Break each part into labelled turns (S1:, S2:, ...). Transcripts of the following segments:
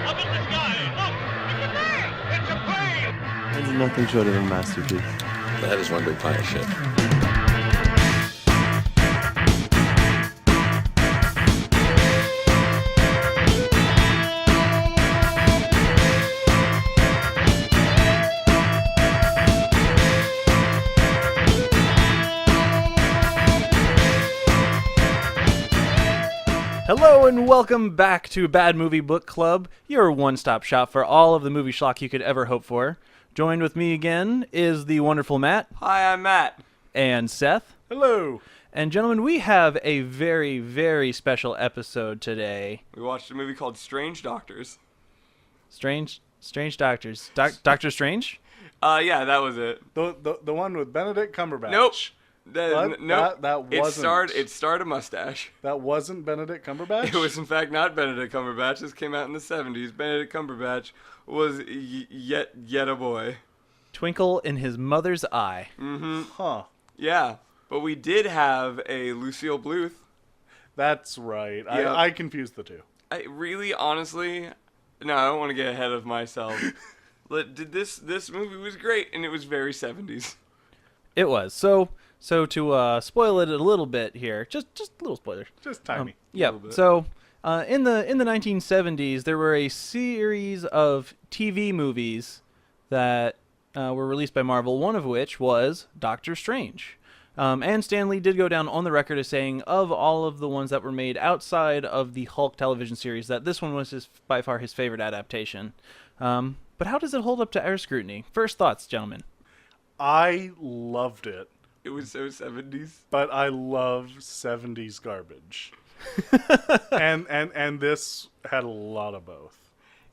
S1: Up in the sky! Look! It's a plane! It's a plane!
S2: It's nothing short of a masterpiece.
S3: That is one big pile of shit.
S4: Hello and welcome back to Bad Movie Book Club, your one-stop shop for all of the movie schlock you could ever hope for. Joined with me again is the wonderful Matt.
S5: Hi, I'm Matt.
S4: And Seth.
S5: Hello.
S4: And gentlemen, we have a very, very special episode today.
S5: We watched a movie called Strange Doctors.
S4: Strange Doctors. Doctor Strange?
S5: Yeah, that was it.
S6: The one with Benedict Cumberbatch.
S5: Nope.
S6: What? That wasn't.
S5: It starred a mustache.
S6: That wasn't Benedict Cumberbatch?
S5: It was, in fact, not Benedict Cumberbatch. This came out in the 70s. Benedict Cumberbatch was yet a boy.
S4: Twinkle in his mother's eye.
S5: Mm-hmm.
S6: Huh.
S5: Yeah. But we did have a Lucille Bluth.
S6: That's right.
S5: Yeah.
S6: I confused the two.
S5: I really, honestly, no, I don't want to get ahead of myself. This movie was great, and it was very 70s.
S4: It was. So to spoil it a little bit here, just a little spoiler.
S6: Just tiny.
S4: Yeah. So in the 1970s, there were a series of TV movies that were released by Marvel. One of which was Doctor Strange. And Stan Lee did go down on the record as saying, of all of the ones that were made outside of the Hulk television series, that this one was by far his favorite adaptation. But how does it hold up to our scrutiny? First thoughts, gentlemen.
S6: I loved it.
S5: It was so 70s.
S6: But I love 70s garbage. and this had a lot of both.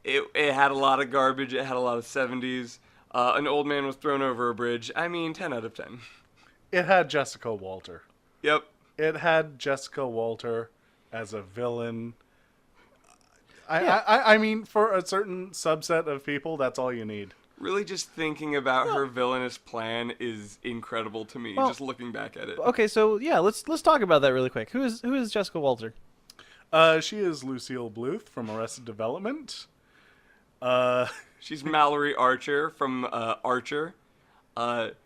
S5: It had a lot of garbage. It had a lot of 70s. An old man was thrown over a bridge. I mean, 10 out of 10.
S6: It had Jessica Walter.
S5: Yep.
S6: It had Jessica Walter as a villain. I mean, for a certain subset of people, that's all you need.
S5: Really, just thinking about her villainous plan is incredible to me.
S4: Well,
S5: just looking back at it.
S4: Okay, so yeah, let's talk about that really quick. Who is Jessica Walter?
S6: She is Lucille Bluth from Arrested Development.
S5: She's Mallory Archer from Archer.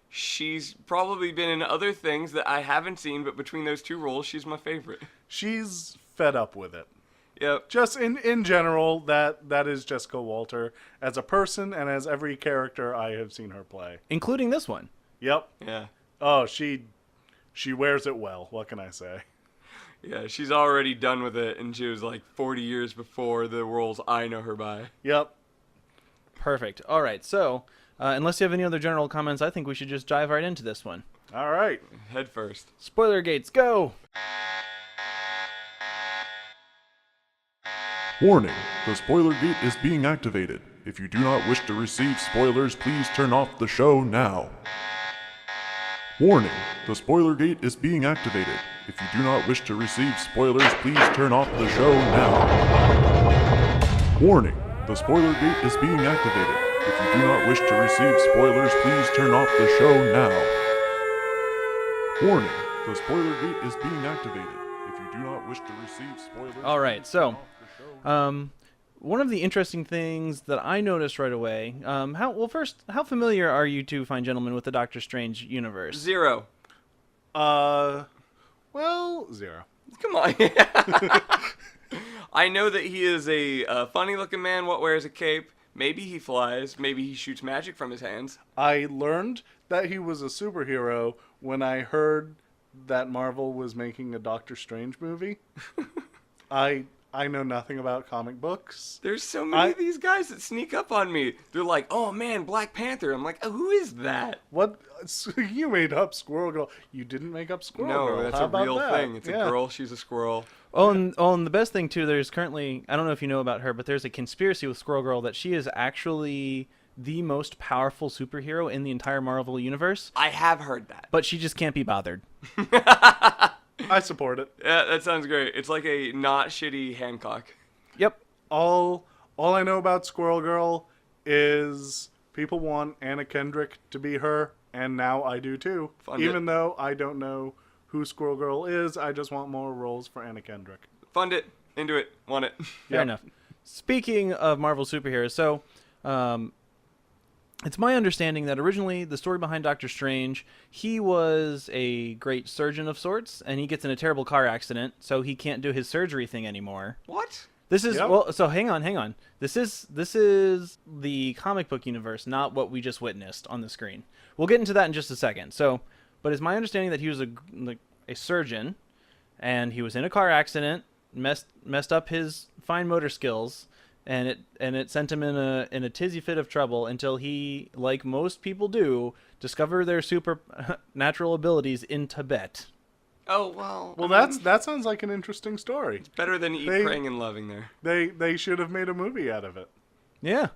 S5: She's probably been in other things that I haven't seen, but between those two roles, she's my favorite.
S6: She's fed up with it.
S5: Yep.
S6: Just in general, that is Jessica Walter as a person and as every character I have seen her play.
S4: Including this one.
S6: Yep.
S5: Yeah.
S6: Oh, she wears it well. What can I say?
S5: Yeah, she's already done with it, and she was like 40 years before the roles I know her by.
S6: Yep.
S4: Perfect. All right, so unless you have any other general comments, I think we should just dive right into this one.
S6: All right.
S5: Head first.
S4: Spoiler gates, go!
S7: Warning, the spoiler gate is being activated. If you do not wish to receive spoilers, please turn off the show now. Warning, the spoiler gate is being activated. If you do not wish to receive spoilers, please turn off the show now. Warning, the spoiler gate is being activated. If you do not wish to receive spoilers, please turn off the show now. Warning, the spoiler gate is being activated. If you do not wish to receive spoilers,
S4: All right,
S7: please
S4: so
S7: turn off the show.
S4: One of the interesting things that I noticed right away, how familiar are you two fine gentlemen with the Doctor Strange universe?
S5: 0.
S6: Well, 0.
S5: Come on. I know that he is a funny-looking man. What wears a cape? Maybe he flies. Maybe he shoots magic from his hands.
S6: I learned that he was a superhero when I heard that Marvel was making a Doctor Strange movie. I know nothing about comic books.
S5: There's so many of these guys that sneak up on me. They're like, oh man, Black Panther. I'm like, oh, who is that?
S6: What? So you made up Squirrel Girl. You didn't make up Squirrel Girl.
S5: No, that's
S6: How
S5: a
S6: about
S5: real
S6: that?
S5: thing. It's a girl. She's a squirrel.
S4: And the best thing too, there's currently, I don't know if you know about her, but there's a conspiracy with Squirrel Girl that she is actually the most powerful superhero in the entire Marvel universe.
S5: I have heard that.
S4: But she just can't be bothered.
S6: I support it.
S5: Yeah, that sounds great. It's like a not shitty Hancock.
S4: Yep.
S6: All I know about Squirrel Girl is people want Anna Kendrick to be her, and now I do too. Even though I don't know who Squirrel Girl is, I just want more roles for Anna Kendrick.
S5: Fund it. Into it. Want it.
S4: Fair enough. speaking of Marvel superheroes, so it's my understanding that originally the story behind Doctor Strange, he was a great surgeon of sorts, and he gets in a terrible car accident, so he can't do his surgery thing anymore.
S5: What?
S4: This is
S6: Yep.
S4: well. So hang on. This is the comic book universe, not what we just witnessed on the screen. We'll get into that in just a second. So, but it's my understanding that he was a surgeon, and he was in a car accident, messed up his fine motor skills, and it sent him in a tizzy fit of trouble until he, like most people do, discover their supernatural abilities in Tibet.
S5: Oh, well.
S6: Well,
S5: I mean,
S6: that sounds like an interesting story.
S5: better than Eat, Praying, and Loving there.
S6: They should have made a movie out of it.
S4: Yeah.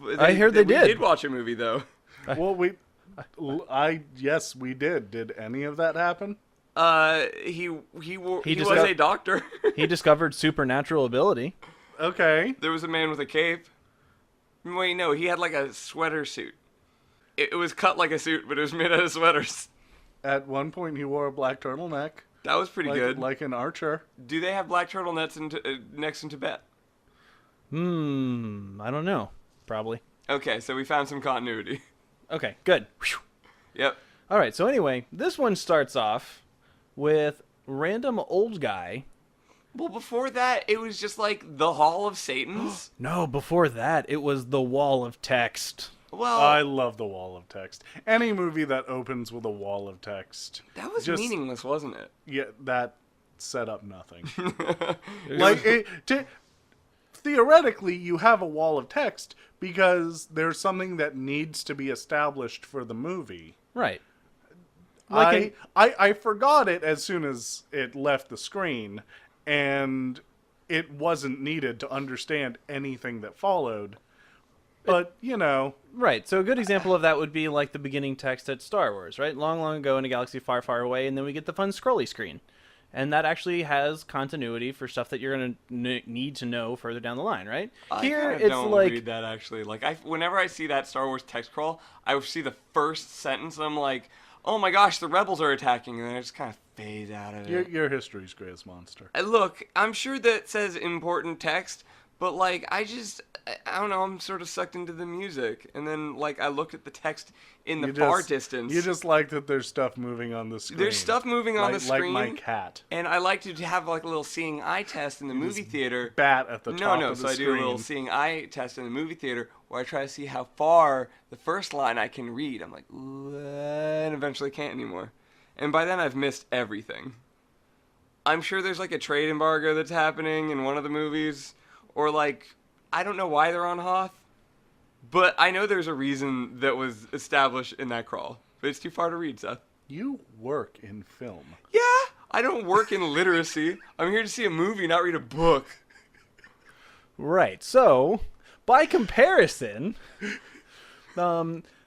S5: But
S4: I heard they
S5: we
S4: did.
S5: did watch a movie, though.
S6: Well, yes, we did. Did any of that happen?
S5: He was
S4: disco-
S5: a doctor.
S4: He discovered supernatural ability.
S6: Okay.
S5: There was a man with a cape. Wait, no, he had like a sweater suit. It was cut like a suit, but it was made out of sweaters.
S6: At one point, he wore a black turtleneck,
S5: That was pretty good.
S6: like an archer.
S5: Do they have black turtlenecks necks in Tibet?
S4: I don't know. Probably.
S5: Okay, so we found some continuity.
S4: Okay, good. Whew.
S5: Yep.
S4: All right, so anyway, this one starts off with random old guy.
S5: Well, before that, it was just like the Hall of Satans.
S4: No, before that, it was the wall of text.
S5: Well,
S6: I love the wall of text. Any movie that opens with a wall of text.
S5: that was
S6: just-
S5: meaningless, wasn't it?
S6: Yeah, that set up nothing. Theoretically, you have a wall of text because there's something that needs to be established for the movie.
S4: Right.
S6: I forgot it as soon as it left the screen, and it wasn't needed to understand anything that followed. But,
S4: Right, so a good example of that would be like the beginning text at Star Wars, right? Long, long ago in a galaxy far, far away, and then we get the fun scrolly screen. And that actually has continuity for stuff that you're going to need to know further down the line, right? Here,
S5: I
S4: it's
S5: don't
S4: like...
S5: read that actually. Like, whenever I see that Star Wars text crawl, I see the first sentence, and I'm like, oh my gosh, the rebels are attacking, and then I just kind of fade out of it.
S6: your history's greatest monster.
S5: Look, I'm sure that says important text, but like I don't know, I'm sort of sucked into the music, and then like I look at the text in the far distance.
S6: You just like that there's stuff moving on the screen.
S5: There's stuff moving on the screen.
S6: Like my cat.
S5: And I like to have like a little seeing eye test in the movie theater.
S6: Bat at the top of the
S5: so
S6: screen.
S5: I do a little seeing eye test in the movie theater where I try to see how far the first line I can read. I'm like, ooh, and eventually can't anymore. And by then I've missed everything. I'm sure there's like a trade embargo that's happening in one of the movies, or like, I don't know why they're on Hoth, but I know there's a reason that was established in that crawl. But it's too far to read, Seth.
S6: You work in film.
S5: Yeah, I don't work in literacy. I'm here to see a movie, not read a book.
S4: Right, so, by comparison...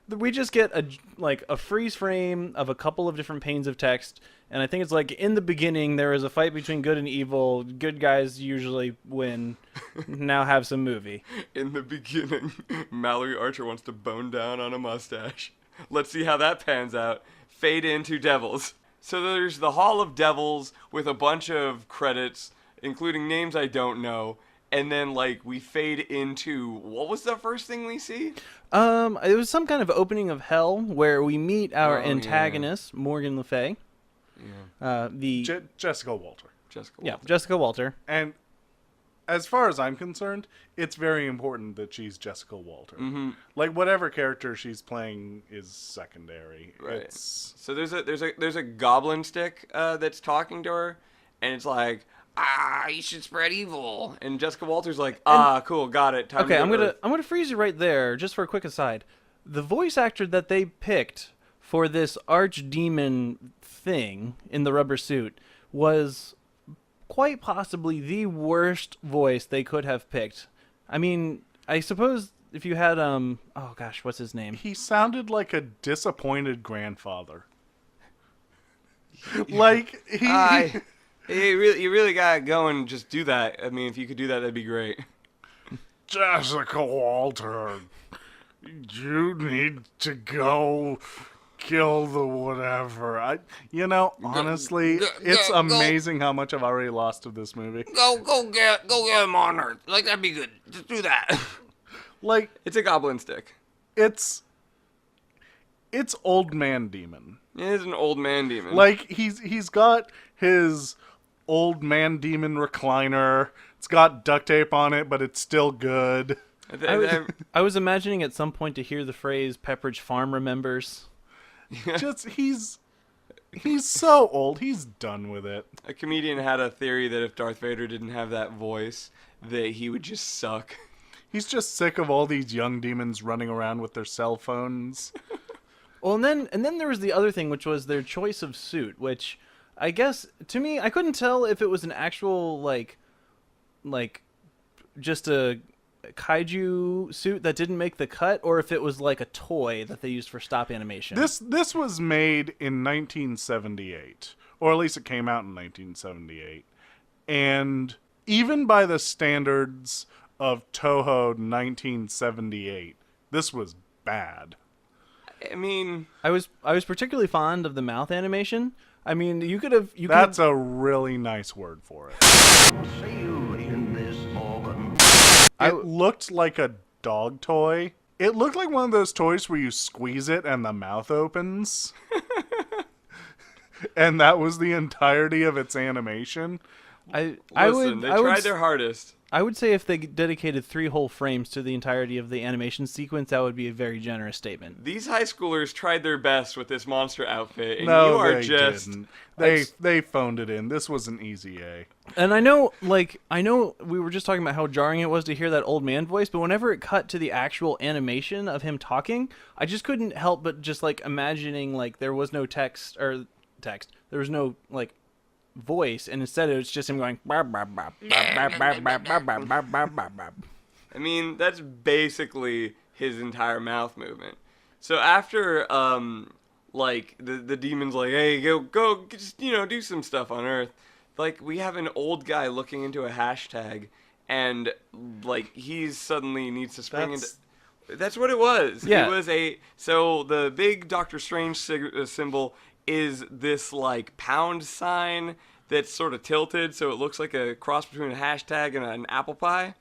S4: we just get a freeze frame of a couple of different panes of text, and I think it's like in the beginning there is a fight between good and evil. Good guys usually win. Now have some movie.
S5: In the beginning, Mallory Archer wants to bone down on a mustache. Let's see how that pans out. Fade into Devils. So there's the Hall of Devils with a bunch of credits, including names I don't know. And then, like, we fade into, what was the first thing we see?
S4: It was some kind of opening of hell where we meet our
S5: Oh, yeah.
S4: antagonist, Morgan Le Fay.
S5: Yeah.
S6: Jessica Walter.
S5: Jessica
S4: Yeah,
S5: Walter.
S4: Jessica Walter.
S6: And as far as I'm concerned, it's very important that she's Jessica Walter.
S5: Mm-hmm.
S6: Like whatever character she's playing is secondary.
S5: Right.
S6: It's
S5: So there's a goblin stick that's talking to her, and it's like, you should spread evil. And Jessica Walter's like, cool, got it. Time
S4: Okay,
S5: to
S4: I'm
S5: go
S4: gonna
S5: Earth.
S4: I'm gonna freeze you right there, just for a quick aside. The voice actor that they picked for this archdemon thing in the rubber suit was quite possibly the worst voice they could have picked. I mean, I suppose if you had oh gosh, what's his name?
S6: he sounded like a disappointed grandfather. Like
S5: You really gotta go and just do that. I mean, if you could do that, that'd be great.
S6: Jessica Walter, you need to go kill the whatever. Honestly, it's amazing how much I've already lost of this movie.
S5: Go get him on Earth. Like, that'd be good. Just do that.
S6: Like,
S5: It's a goblin stick.
S6: it's old man demon.
S5: It is an old man demon.
S6: Like, he's got his old man demon recliner. It's got duct tape on it, but it's still good.
S4: I was imagining at some point to hear the phrase Pepperidge Farm remembers.
S6: Just, he's so old. He's done with it.
S5: A comedian had a theory that if Darth Vader didn't have that voice, that he would just suck.
S6: He's just sick of all these young demons running around with their cell phones.
S4: Well, and then there was the other thing, which was their choice of suit, which I guess to me I couldn't tell if it was an actual like just a kaiju suit that didn't make the cut, or if it was like a toy that they used for stop animation.
S6: This was made in 1978, or at least it came out in 1978, and even by the standards of Toho 1978, this was bad.
S5: I mean,
S4: I was particularly fond of the mouth animation. I mean,
S6: That's a really nice word for it. It looked like a dog toy. It looked like one of those toys where you squeeze it and the mouth opens. And that was the entirety of its animation.
S5: they tried their hardest.
S4: I would say if they dedicated 3 whole frames to the entirety of the animation sequence, that would be a very generous statement.
S5: These high schoolers tried their best with this monster outfit, and
S6: No,
S5: you are
S6: they
S5: just...
S6: didn't. They phoned it in. This was an easy A.
S4: And I know we were just talking about how jarring it was to hear that old man voice, but whenever it cut to the actual animation of him talking, I just couldn't help but just like imagining like there was no text. There was no like voice, and instead it was just him going "Bap, bap, bap, bap, bap, bap, bap, bap, bap, bap, bap, bap."
S5: I mean, that's basically his entire mouth movement. So after, like, the demon's like, hey, go, just, do some stuff on Earth. Like, we have an old guy looking into a hashtag, and, like, he suddenly needs to spring into... That's what it was.
S4: Yeah.
S5: It was so the big Doctor Strange symbol is this, like, pound sign that's sort of tilted, so it looks like a cross between a hashtag and an apple pie.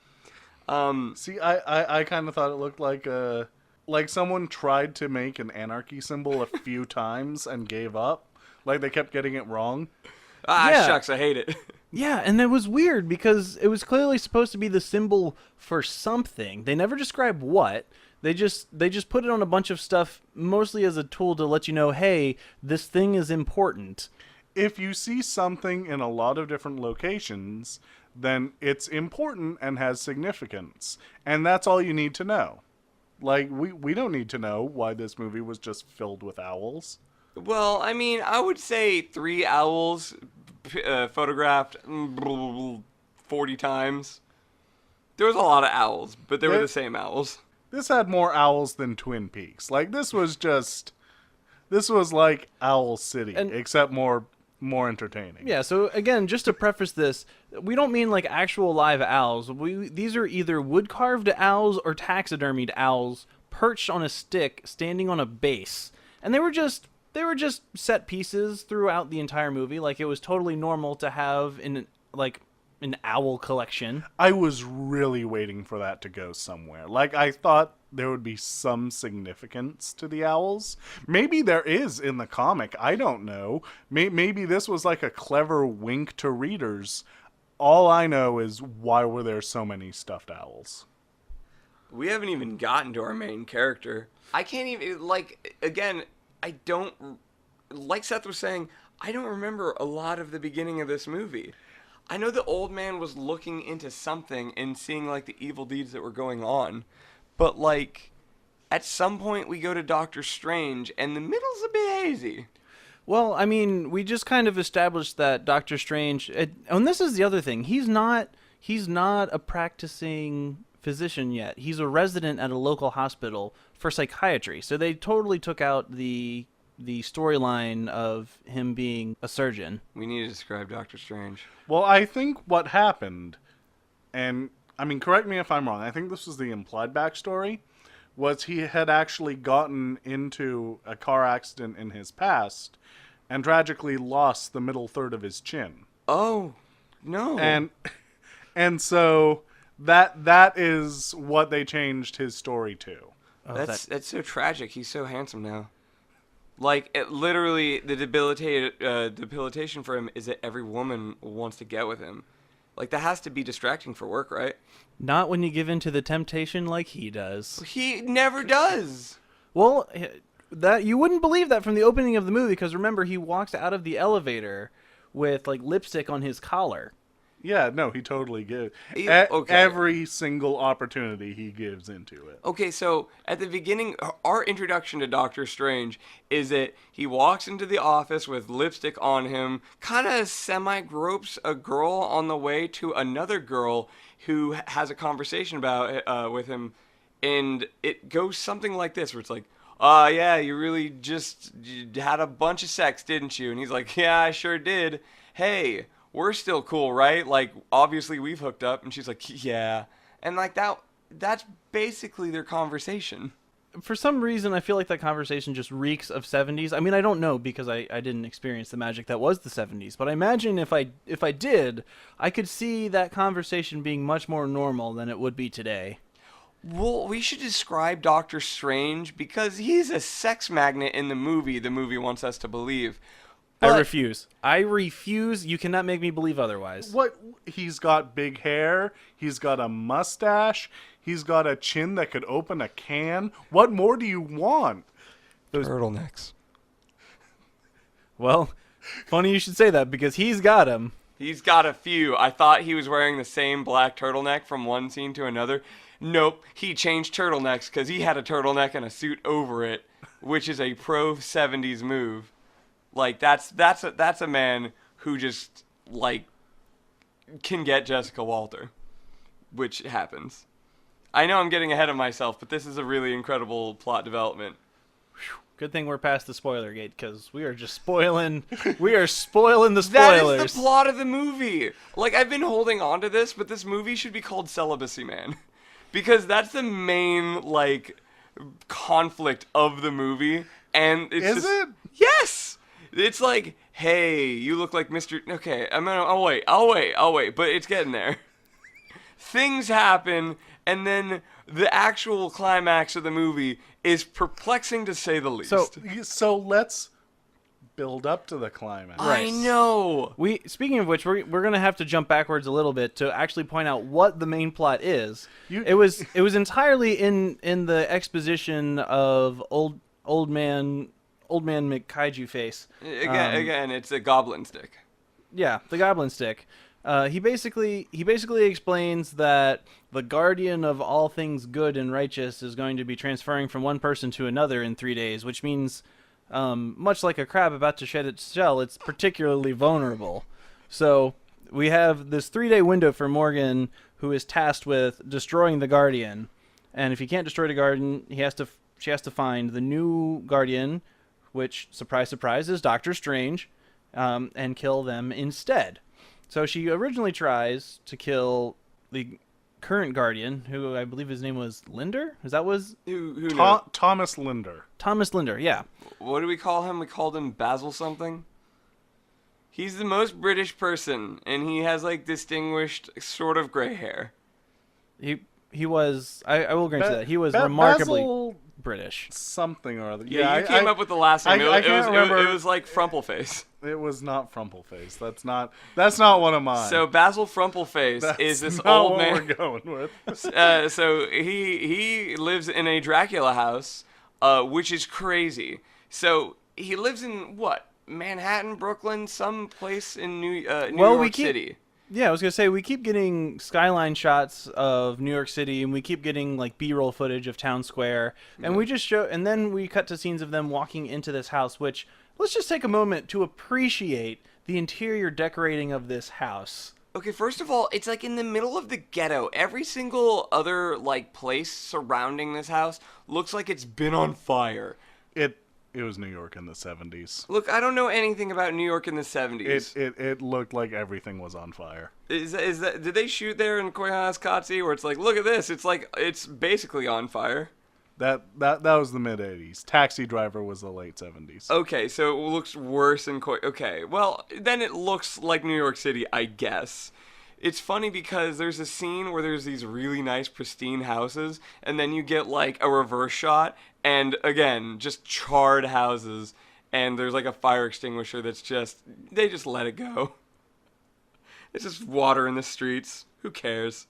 S6: See, I kind of thought it looked like someone tried to make an anarchy symbol a few times and gave up. Like, they kept getting it wrong.
S4: Yeah.
S5: Shucks, I hate it.
S4: Yeah, and it was weird because it was clearly supposed to be the symbol for something. They never describe what. They just put it on a bunch of stuff, mostly as a tool to let you know, hey, this thing is important.
S6: If you see something in a lot of different locations, then it's important and has significance. And that's all you need to know. Like, we don't need to know why this movie was just filled with owls.
S5: Well, I mean, I would say 3 owls photographed 40 times. There was a lot of owls, but they were the same owls.
S6: This had more owls than Twin Peaks. Like, this was like Owl City, except more entertaining.
S4: Yeah, so again, just to preface this, we don't mean like actual live owls. These are either wood-carved owls or taxidermied owls perched on a stick, standing on a base. And they were just set pieces throughout the entire movie. Like, it was totally normal to have an owl collection.
S6: I was really waiting for that to go somewhere. Like, I thought there would be some significance to the owls. Maybe there is in the comic. I don't know. Maybe this was like a clever wink to readers. All I know is, why were there so many stuffed owls?
S5: We haven't even gotten to our main character. I can't even, again, I don't, like Seth was saying, I don't remember a lot of the beginning of this movie. I know the old man was looking into something and seeing, like, the evil deeds that were going on. But, like, at some point we go to Doctor Strange, and the middle's a bit hazy.
S4: Well, I mean, we just kind of established that Doctor Strange, and this is the other thing, he's not a practicing physician yet. He's a resident at a local hospital for psychiatry. So they totally took out the storyline of him being a surgeon.
S5: We need to describe Doctor Strange.
S6: Well, I think what happened, and I mean, correct me if I'm wrong, I think this was the implied backstory, was he had actually gotten into a car accident in his past and tragically lost the middle third of his chin.
S5: Oh, no.
S6: And so that is what they changed his story to.
S5: That's so tragic. He's so handsome now. Like, literally, the debilitation for him is that every woman wants to get with him. Like, that has to be distracting for work, right?
S4: Not when you give in to the temptation like he does.
S5: He never does.
S4: Well, that you wouldn't believe that from the opening of the movie, because remember, he walks out of the elevator with like lipstick on his collar.
S6: Yeah, no, he totally gives.
S5: Okay.
S6: Every single opportunity he gives into it.
S5: Okay, so at the beginning, our introduction to Doctor Strange is that he walks into the office with lipstick on him, kind of semi-gropes a girl on the way to another girl who has a conversation with him, and it goes something like this, where it's like, yeah, you really you had a bunch of sex, didn't you? And he's like, yeah, I sure did. Hey, we're still cool, right? Like, obviously we've hooked up. And she's like, yeah. And like that's basically their conversation.
S4: For some reason, I feel like that conversation just reeks of 70s. I mean, I don't know because I didn't experience the magic that was the 70s. But I imagine if I did, I could see that conversation being much more normal than it would be today.
S5: Well, we should describe Doctor Strange because he's a sex magnet in the movie wants us to believe.
S4: I
S5: But-
S4: refuse. I refuse. You cannot make me believe otherwise.
S6: What? He's got big hair. He's got a mustache. He's got a chin that could open a can. What more do you want?
S5: Turtlenecks.
S4: Well, funny you should say that because he's got him.
S5: He's got a few. I thought he was wearing the same black turtleneck from one scene to another. Nope, he changed turtlenecks because he had a turtleneck and a suit over it, which is a pro 70s move. Like, that's a man who just, like, can get Jessica Walter, which happens. I know I'm getting ahead of myself, but this is a really incredible plot development.
S4: Good thing we're past the spoiler gate because we are just spoiling. We are spoiling the
S5: That
S4: spoilers.
S5: is the plot of the movie. Like, I've been holding on to this, but this movie should be called Celibacy Man. Because that's the main, like, conflict of the movie. And it's
S6: it?
S5: Yes! It's like, hey, you look like Mr. Okay, I'll wait. But it's getting there. Things happen, and then the actual climax of the movie is perplexing to say the least.
S6: So let's build up to the climax.
S5: I know.
S4: Speaking of which, we're gonna have to jump backwards a little bit to actually point out what the main plot is. It was entirely in the exposition of old man McKaiju face.
S5: Again, it's a goblin stick.
S4: Yeah, the goblin stick. He basically explains that the guardian of all things good and righteous is going to be transferring from one person to another in 3 days, which means, much like a crab about to shed its shell, it's particularly vulnerable. So we have this 3-day window for Morgan, who is tasked with destroying the guardian, and if he can't destroy the guardian, she has to find the new guardian, which, surprise, surprise, is Doctor Strange, and kill them instead. So she originally tries to kill the current guardian, who I believe his name was Linder? Is that was
S5: Who knows?
S6: Thomas Linder.
S4: Thomas Linder? Yeah.
S5: What do we call him? We called him Basil something. He's the most British person, and he has like distinguished sort of gray hair.
S4: He was. I will grant you that he was remarkably
S6: Basil
S4: British.
S6: something or other.
S5: Yeah, you came up with the last name.
S6: I can't remember.
S5: It was like Frumpleface.
S6: It was not Frumpleface. That's not one of mine.
S5: So Basil Frumpleface
S6: That's
S5: is this
S6: not
S5: old
S6: what
S5: man.
S6: we're going with.
S5: So he lives in a Dracula house, which is crazy. So he lives in what? Manhattan, Brooklyn, some place in New York City.
S4: Yeah, I was gonna say we keep getting skyline shots of New York City, and we keep getting like B-roll footage of Town Square, and we just show, and then we cut to scenes of them walking into this house. Which let's just take a moment to appreciate the interior decorating of this house.
S5: Okay, first of all, it's like in the middle of the ghetto. Every single other like place surrounding this house looks like it's been on fire.
S6: It was New York in the 70s.
S5: Look, I don't know anything about New York in the 70s.
S6: It looked like everything was on fire.
S5: Is that did they shoot there in Koyaanisqatsi where it's like, look at this, it's like it's basically on fire?
S6: That was the mid 80s. Taxi Driver was the late 70s.
S5: Okay, so it looks worse in okay, well, then it looks like New York City, I guess. It's funny because there's a scene where there's these really nice pristine houses, and then you get like a reverse shot, and again, just charred houses, and there's like a fire extinguisher that's just, they just let it go. It's just water in the streets. Who cares?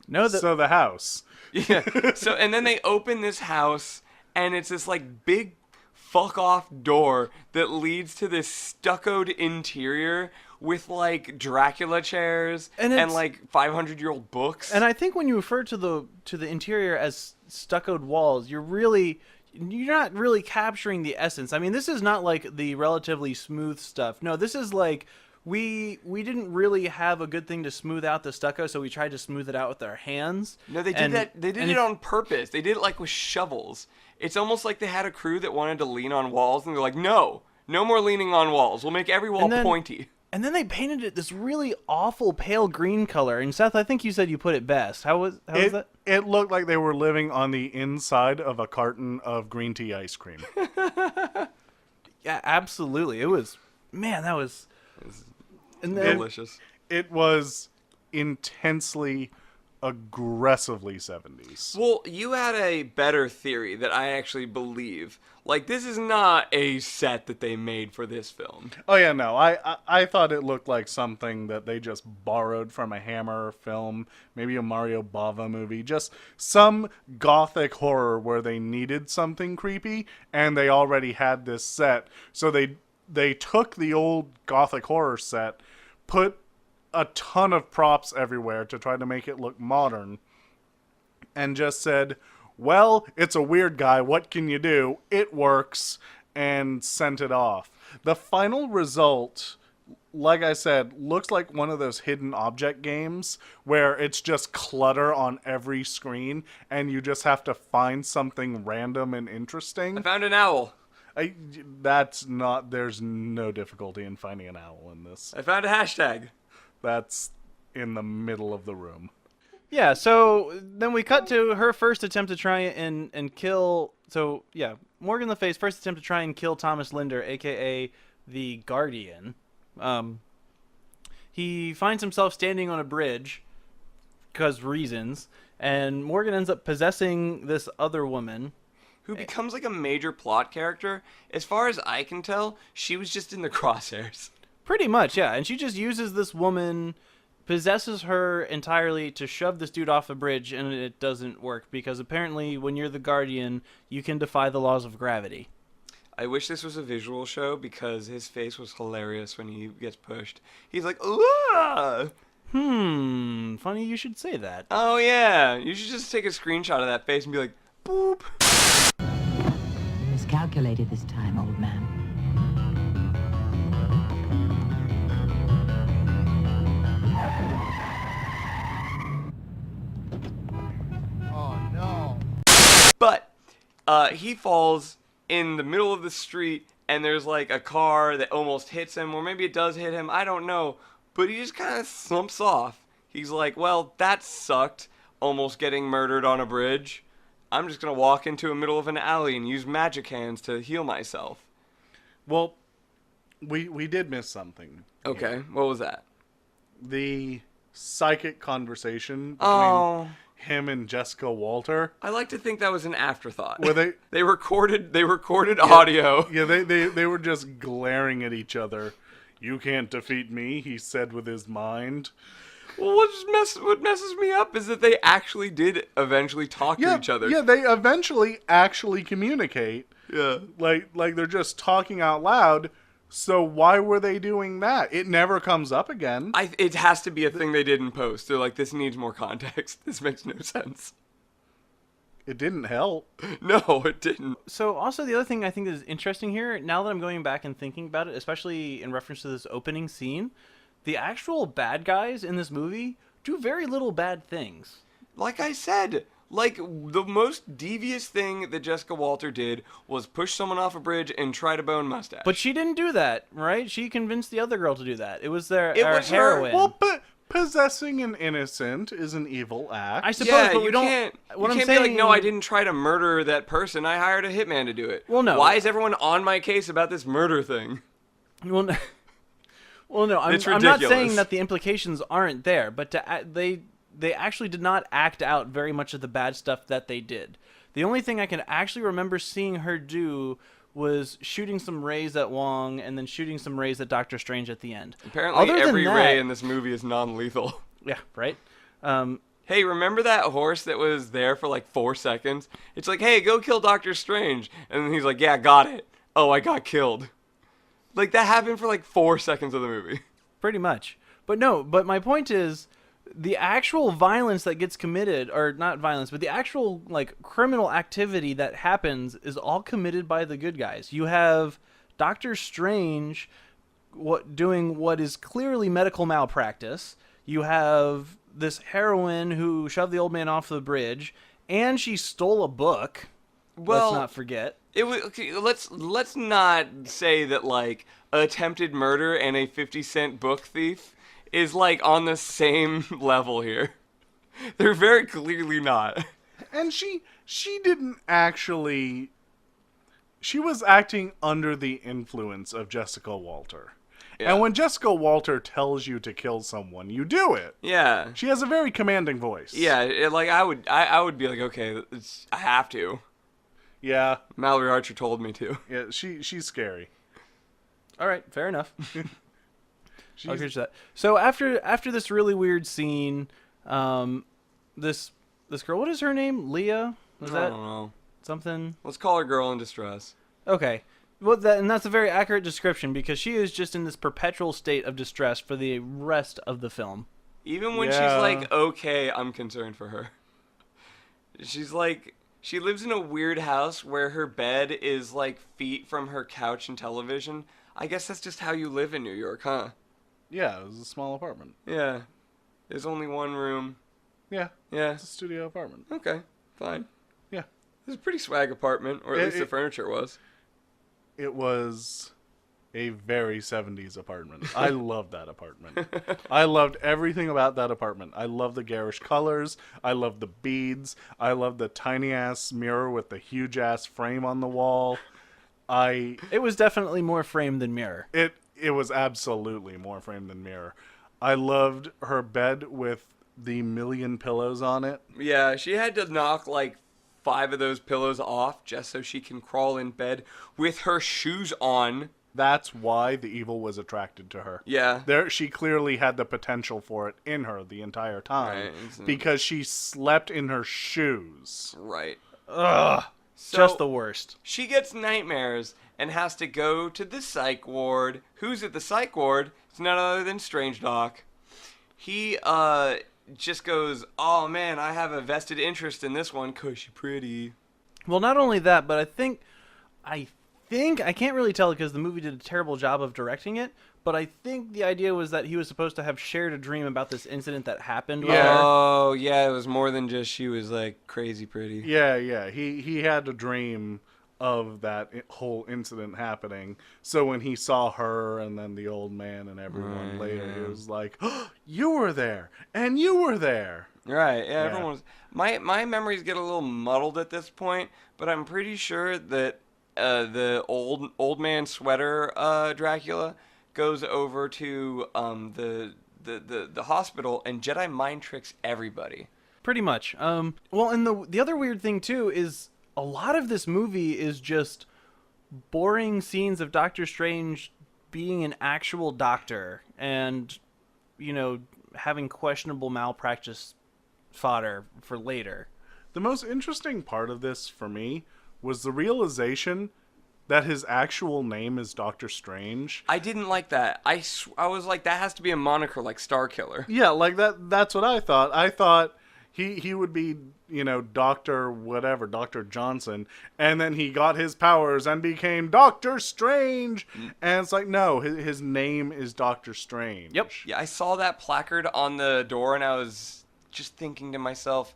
S4: No,
S6: So the house.
S5: Yeah. So, and then they open this house, and it's this like big fuck off door that leads to this stuccoed interior with like Dracula chairs
S4: And
S5: and
S4: it's-
S5: like 500-year-old books.
S4: and I think when you refer to the interior as stuccoed walls, you're not really capturing the essence. I mean, this is not like the relatively smooth stuff. No, this is like we didn't really have a good thing to smooth out the stucco, so we tried to smooth it out with our hands.
S5: No, they did
S4: And-
S5: that. They did
S4: and
S5: it
S4: if-
S5: on purpose. They did it like with shovels. It's almost like they had a crew that wanted to lean on walls, and they're like, no more leaning on walls. We'll make every wall
S4: And then-
S5: pointy.
S4: And then they painted it this really awful pale green color. And Seth, I think you said you put it best. How was that?
S6: It looked like they were living on the inside of a carton of green tea ice cream.
S4: Yeah, absolutely. It was, man, that was. And then,
S5: Delicious.
S6: It was intensely, aggressively 70s.
S5: Well, you had a better theory that I actually believe. Like, this is not a set that they made for this film.
S6: Oh yeah, no. I thought it looked like something that they just borrowed from a Hammer film, maybe a Mario Bava movie, just some gothic horror where they needed something creepy and they already had this set. So they took the old gothic horror set, put a ton of props everywhere to try to make it look modern, and just said, well, it's a weird guy, what can you do? It works, and sent it off. The final result, like I said, looks like one of those hidden object games where it's just clutter on every screen, and you just have to find something random and interesting.
S5: I found an owl.
S6: There's no difficulty in finding an owl in this.
S5: I found a hashtag.
S6: That's in the middle of the room.
S4: yeah, so then we cut to her first attempt to try and kill. So, yeah, Morgan Le Fay's first attempt to try and kill Thomas Linder, a.k.a. the Guardian. He finds himself standing on a bridge, because reasons, and Morgan ends up possessing this other woman.
S5: Who becomes like a major plot character. As far as I can tell, she was just in the crosshairs.
S4: Pretty much, yeah. And she just uses this woman, possesses her entirely to shove this dude off a bridge, and it doesn't work because apparently when you're the Guardian, you can defy the laws of gravity.
S5: I wish this was a visual show because his face was hilarious when he gets pushed. He's like, ooh!
S4: Funny you should say that.
S5: Oh yeah, you should just take a screenshot of that face and be like, boop.
S2: Miscalculated this time, old man.
S5: But he falls in the middle of the street, and there's like a car that almost hits him, or maybe it does hit him. I don't know. But he just kind of slumps off. He's like, well, that sucked, almost getting murdered on a bridge. I'm just going to walk into the middle of an alley and use magic hands to heal myself.
S6: Well, we did miss something.
S5: Okay, what was that?
S6: The psychic conversation between
S5: Oh,
S6: him and Jessica Walter.
S5: I like to think that was an afterthought.
S6: Were they?
S5: They recorded audio.
S6: Yeah, they were just glaring at each other. You can't defeat me, he said with his mind.
S5: Well, what messes me up is that they actually did eventually talk to each other.
S6: Yeah, they eventually actually communicate.
S5: Yeah.
S6: Like they're just talking out loud. So why were they doing that? It never comes up again.
S5: It has to be a thing they did in post. They're like, this needs more context. This makes no sense.
S6: It didn't help.
S5: No, it didn't.
S4: So also the other thing I think is interesting here, now that I'm going back and thinking about it, especially in reference to this opening scene, the actual bad guys in this movie do very little bad things.
S5: Like I said, like the most devious thing that Jessica Walter did was push someone off a bridge and try to bone mustache.
S4: But she didn't do that, right? She convinced the other girl to do that. It was
S5: It was her.
S4: heroine.
S6: Well, but Possessing an innocent is an evil act.
S4: I suppose,
S5: Yeah,
S4: but we
S5: you
S4: don't.
S5: can't.
S4: What
S5: You
S4: I'm
S5: can't
S4: saying,
S5: be like, no, I didn't try to murder that person. I hired a hitman to do it.
S4: Well, no.
S5: Why is everyone on my case about this murder thing?
S4: Well, no, well, no,
S5: It's
S4: I'm not
S5: ridiculous.
S4: saying that the implications aren't there, but they actually did not act out very much of the bad stuff that they did. The only thing I can actually remember seeing her do was shooting some rays at Wong and then shooting some rays at Doctor Strange at the end.
S5: Apparently,
S4: Other than
S5: every
S4: that-
S5: ray in this movie is non-lethal.
S4: Yeah, right.
S5: Hey, remember that horse that was there for like 4 seconds? It's like, hey, go kill Doctor Strange. And then he's like, yeah, got it. Oh, I got killed. Like, that happened for like 4 seconds of the movie.
S4: Pretty much. But no, but my point is the actual violence that gets committed, or not violence, but the actual like criminal activity that happens is all committed by the good guys. You have Doctor Strange doing what is clearly medical malpractice. You have this heroine who shoved the old man off the bridge, and she stole a book.
S5: Well,
S4: let's not forget.
S5: It was, okay, let's not say that like attempted murder and a 50-cent book thief is like on the same level here. They're very clearly not.
S6: And she didn't actually. She was acting under the influence of Jessica Walter.
S5: Yeah.
S6: And when Jessica Walter tells you to kill someone, you do it.
S5: Yeah.
S6: She has a very commanding voice.
S5: Yeah, like I would be like, okay, I have to.
S6: Yeah.
S5: Mallory Archer told me to.
S6: Yeah, she's scary.
S4: All right, fair enough. I'll agree to that. So after this really weird scene, this girl, what is her name? Leah? Was
S5: I
S4: that
S5: don't know.
S4: something?
S5: Let's call her girl in distress.
S4: Okay. Well, and that's a very accurate description because she is just in this perpetual state of distress for the rest of the film.
S5: Even when she's
S6: Yeah.
S5: like, okay, I'm concerned for her. She's like, she lives in a weird house where her bed is like feet from her couch and television. I guess that's just how you live in New York, huh?
S6: Yeah, it was a small apartment.
S5: Yeah. There's only one room.
S6: Yeah,
S5: Yeah.
S6: it's a studio apartment.
S5: Okay. Fine.
S6: Yeah.
S5: It's a pretty swag apartment, or at least the
S6: it-
S5: furniture was.
S6: It was a very 70s apartment. I loved that apartment. I loved everything about that apartment. I love the garish colors. I love the beads. I love the tiny ass mirror with the huge ass frame on the wall.
S4: It was definitely more frame than mirror.
S6: It was absolutely more frame than mirror. I loved her bed with the million pillows on it.
S5: Yeah, she had to knock like 5 of those pillows off just so she can crawl in bed with her shoes on.
S6: That's why the evil was attracted to her.
S5: Yeah.
S6: She clearly had the potential for it in her the entire time
S5: Right.
S6: because she slept in her shoes.
S5: Right.
S4: Ugh.
S5: So
S4: Just the worst.
S5: she gets nightmares and has to go to the psych ward. Who's at the psych ward? It's none other than Strange Doc. He just goes, oh man, I have a vested interest in this one 'cause she's pretty.
S4: Well, not only that, but I think I can't really tell because the movie did a terrible job of directing it, but I think the idea was that he was supposed to have shared a dream about this incident that happened with her.
S5: Oh yeah, it was more than just she was like crazy pretty.
S6: Yeah. He had a dream of that whole incident happening. So when he saw her and then the old man and everyone later, he was like, oh, you were there and you were there.
S5: Right, yeah, everyone was. My memories get a little muddled at this point, but I'm pretty sure that the old man sweater Dracula goes over to the hospital and Jedi mind tricks everybody.
S4: Pretty much. Well, and the other weird thing too is a lot of this movie is just boring scenes of Doctor Strange being an actual doctor and, you know, having questionable malpractice fodder for later.
S6: The most interesting part of this for me was the realization that his actual name is Doctor Strange.
S5: I didn't like that. I was like, that has to be a moniker like Star Killer.
S6: Yeah, like that's what I thought. I thought he would be, you know, Dr. whatever, Dr. Johnson, and then he got his powers and became Doctor Strange. And it's like, no, his name is Doctor Strange.
S4: Yep.
S5: Yeah, I saw that placard on the door and I was just thinking to myself,